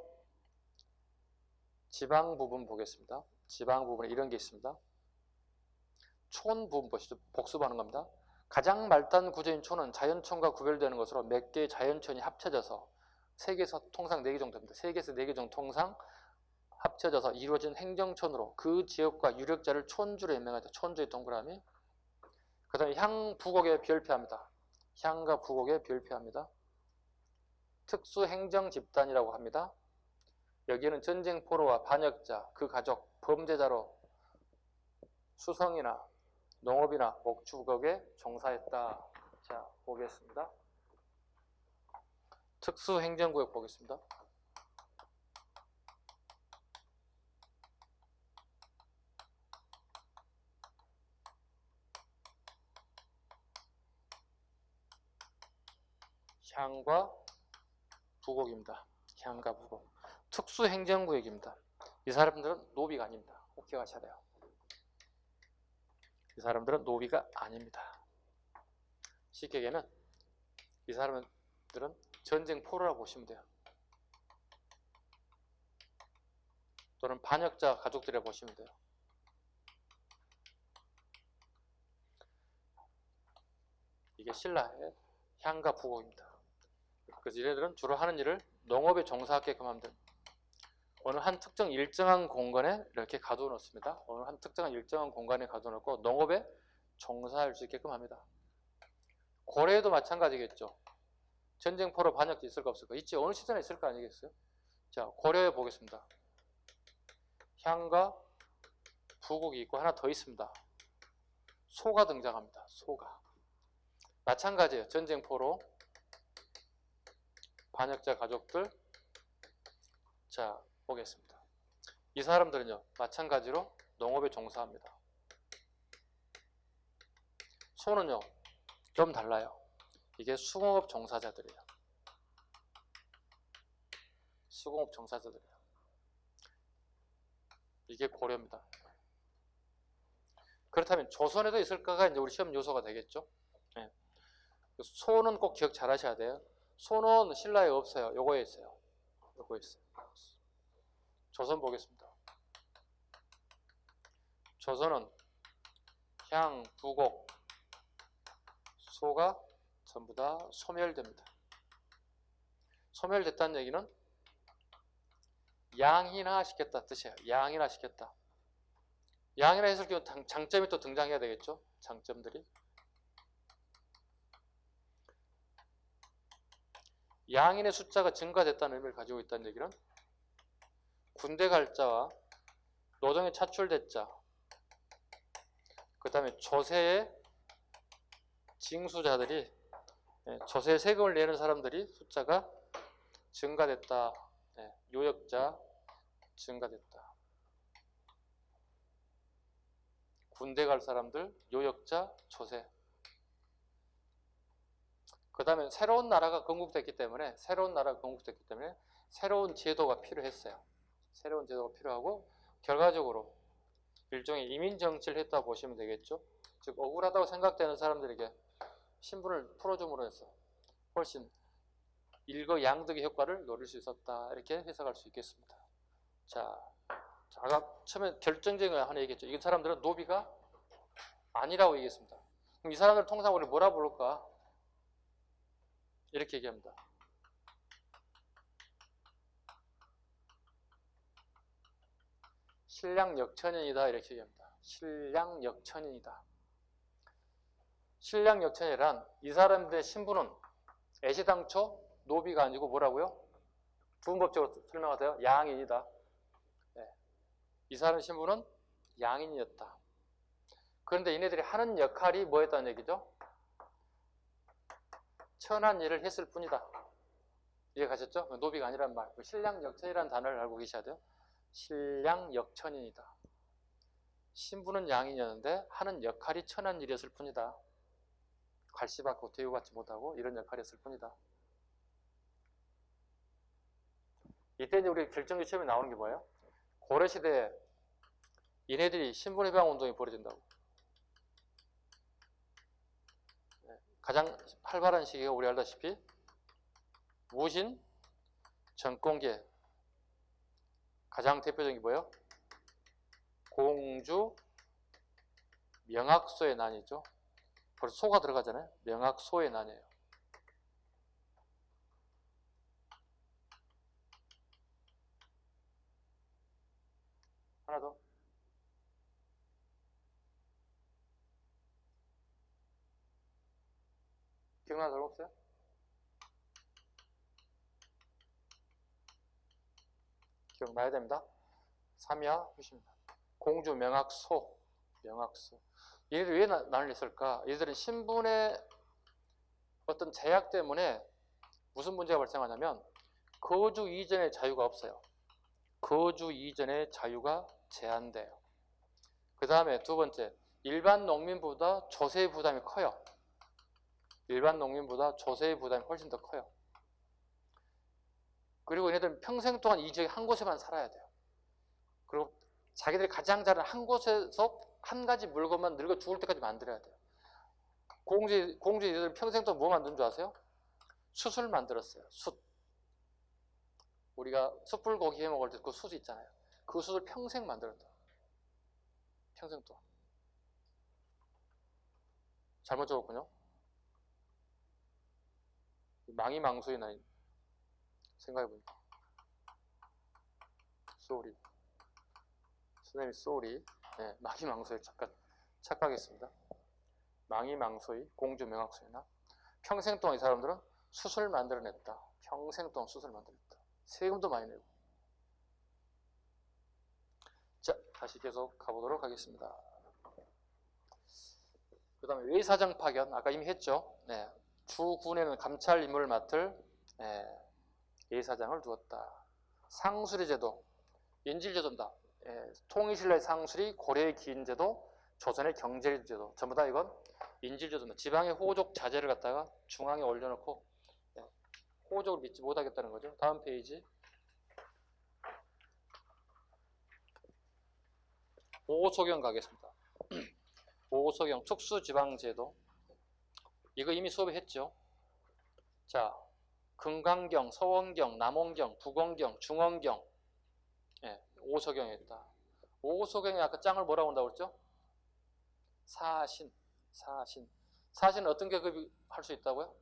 Speaker 1: 지방 부분 보겠습니다. 지방 부분에 이런 게 있습니다. 촌 부분 보시죠. 복습하는 겁니다. 가장 말단 구조인 촌은 자연촌과 구별되는 것으로 몇 개의 자연촌이 합쳐져서 3개에서 통상 4개 정도 됩니다. 3개에서 4개 정도 통상 합쳐져서 이루어진 행정촌으로 그 지역과 유력자를 촌주로 연명하죠. 촌주의 동그라미. 그 다음에 향부곡에 별표합니다. 향과 부곡에 별표합니다. 특수행정집단이라고 합니다. 여기는 전쟁포로와 반역자, 그 가족, 범죄자로 수성이나 농업이나 목축업에 종사했다. 자, 보겠습니다. 특수행정구역 보겠습니다. 향과 부곡입니다. 향과 부곡. 특수행정구역입니다. 이 사람들은 노비가 아닙니다. 꼭 기억하셔야 돼요. 이 사람들은 노비가 아닙니다. 쉽게 얘기하면 이 사람들은 전쟁포로라고 보시면 돼요. 또는 반역자 가족들이라고 보시면 돼요. 이게 신라의 향과 부곡입니다. 그래서 얘네들은 주로 하는 일을 농업에 종사하게끔 하면 됩니다. 어느 한 특정 일정한 공간에 이렇게 가두어 놓습니다. 어느 한 특정한 일정한 공간에 가두어 놓고 농업에 종사할 수 있게끔 합니다. 고려에도 마찬가지겠죠. 전쟁포로 반역자 있을까 없을까? 있지. 어느 시대나 있을 거 아니겠어요? 자, 고려에 보겠습니다. 향과 부곡이 있고 하나 더 있습니다. 소가 등장합니다. 소가. 마찬가지예요. 전쟁포로 반역자 가족들. 자, 보겠습니다. 이 사람들은요, 마찬가지로 농업에 종사합니다. 소는요, 좀 달라요. 이게 수공업 종사자들이에요. 수공업 종사자들이에요. 이게 고려입니다. 그렇다면 조선에도 있을까가 이제 우리 시험 요소가 되겠죠. 네. 소는 꼭 기억 잘 하셔야 돼요. 소는 신라에 없어요. 요거에 있어요. 요거에 있어요. 조선 보겠습니다. 조선은 향, 부곡, 소가 전부 다 소멸됩니다. 소멸됐다는 얘기는 양인화시켰다 뜻이에요. 양인화시켰다. 양인화 했을 경우 장점이 또 등장해야 되겠죠. 장점들이. 양인의 숫자가 증가됐다는 의미를 가지고 있다는 얘기는 군대 갈 자와 노동에 차출된 자, 그 다음에 조세의 징수자들이, 조세 세금을 내는 사람들이 숫자가 증가됐다. 요역자 증가됐다. 군대 갈 사람들, 요역자, 조세. 그 다음에 새로운 나라가 건국됐기 때문에 새로운 제도가 필요했어요. 새로운 제도가 필요하고 결과적으로 일종의 이민 정치를 했다 보시면 되겠죠. 즉 억울하다고 생각되는 사람들에게 신분을 풀어줌으로 해서 훨씬 일거양득의 효과를 노릴 수 있었다. 이렇게 해석할 수 있겠습니다. 자, 아까 처음에 결정적인 거 하나 얘기했죠. 이 사람들은 노비가 아니라고 얘기했습니다. 그럼 이 사람들 통상 우리 뭐라 부를까? 이렇게 얘기합니다. 신량역천인이다. 이렇게 얘기합니다. 신량역천인이다. 신량역천이란 이 사람들의 신분은 애시당초 노비가 아니고 뭐라고요? 부분법적으로 설명하세요. 양인이다. 네. 이 사람 신분은 양인이었다. 그런데 얘네들이 하는 역할이 뭐였다는 얘기죠? 천한 일을 했을 뿐이다. 이해가셨죠? 노비가 아니란 말. 신량역천이라는 단어를 알고 계셔야 돼요. 신량역천인이다. 신분은 양인이었는데 하는 역할이 천한 일이었을 뿐이다. 괄시받고 대우받지 못하고 이런 역할이었을 뿐이다. 이때 이제 우리 결정적 시험에 나오는 게 뭐예요? 고려시대에 얘네들이 신분해방 운동이 벌어진다고. 가장 활발한 시기가 우리 알다시피 무신, 정권계. 가장 대표적인 게 뭐예요? 공주, 명학소의 난이죠. 벌써 소가 들어가잖아요. 명학소의 난이에요. 하나 더. 기억나는 사람 없어요? 기억나야 됩니다. 3이야 보십니다. 공주, 명학소, 명학소. 얘네들 왜 나뉘었을까? 얘들은 신분의 어떤 제약 때문에 무슨 문제가 발생하냐면 거주 이전의 자유가 없어요. 거주 이전의 자유가 제한돼요. 그 다음에 두 번째, 일반 농민보다 조세 부담이 커요. 일반 농민보다 조세 부담이 훨씬 더 커요. 그리고 얘네들은 평생 동안 이 지역에 한 곳에만 살아야 돼요. 그리고 자기들이 가장 잘하는 한 곳에서 한 가지 물건만 늙어 죽을 때까지 만들어야 돼요. 공주 얘들 평생 동안 뭐 만든 줄 아세요? 숯을 만들었어요. 숯. 우리가 숯불고기 해 먹을 때 그 숯 있잖아요. 그 숯을 평생 만들었다. 평생 동안. 잘못 적었군요. 망이망소의 나이. 생각해보니까. 쏘리. 선생님이 쏘리. 네, 망이망소에 착각했습니다. 망이망소의 공주 명학소이나 평생 동안 이 사람들은 숯을 만들어냈다. 평생 동안 숯을 만들어냈다. 세금도 많이 내고. 자, 다시 계속 가보도록 하겠습니다. 그 다음에 외사정 파견, 아까 이미 했죠. 네. 주군에는 감찰 임무를 맡을 외사장을 두었다. 상수리 제도, 인질제도입니다. 통일신라의 상수리, 고려의 기인제도, 조선의 경제제도, 전부 다 이건 인질제도입니다. 지방의 호족 자제를 갖다가 중앙에 올려놓고 호족을 믿지 못하겠다는 거죠. 다음 페이지. 보호소경 가겠습니다. 보호소경 특수지방제도. 이거 이미 수업에 했죠. 자, 금강경, 서원경, 남원경, 북원경, 중원경. 오소경에 있다. 오소경에 아까 짱을 뭐라고 한다고 그랬죠? 사신. 사신은 어떤 계급이 할 수 있다고요?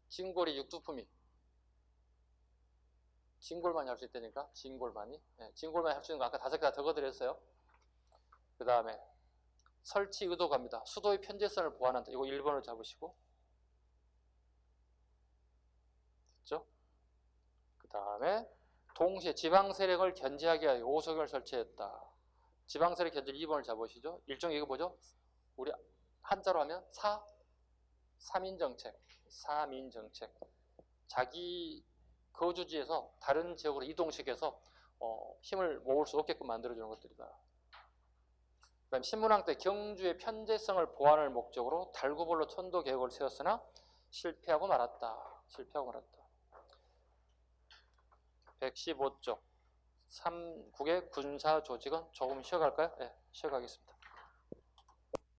Speaker 1: 진골이 육두품이. 진골만이 할 수 있다니까? 진골만이. 진골만이 할 수 있는 거 아까 5개 다 적어드렸어요. 그 다음에 설치 의도 갑니다. 수도의 편제성을 보완한다. 이거 1번을 잡으시고. 됐죠? 그 다음에 동시에 지방세력을 견제하기 위하여 오소경을 설치했다. 지방세력 견제를 2번을 잡으시죠. 일종의 이거 뭐죠? 우리 한자로 하면 사민정책. 자기 거주지에서 다른 지역으로 이동시켜서 힘을 모을 수 없게끔 만들어주는 것들이다. 그 다음 신문왕 때 경주의 편제성을 보완할 목적으로 달구벌로 천도 계획을 세웠으나 실패하고 말았다. 115쪽 3국의 군사 조직은 조금 쉬어갈까요? 네, 쉬어가겠습니다.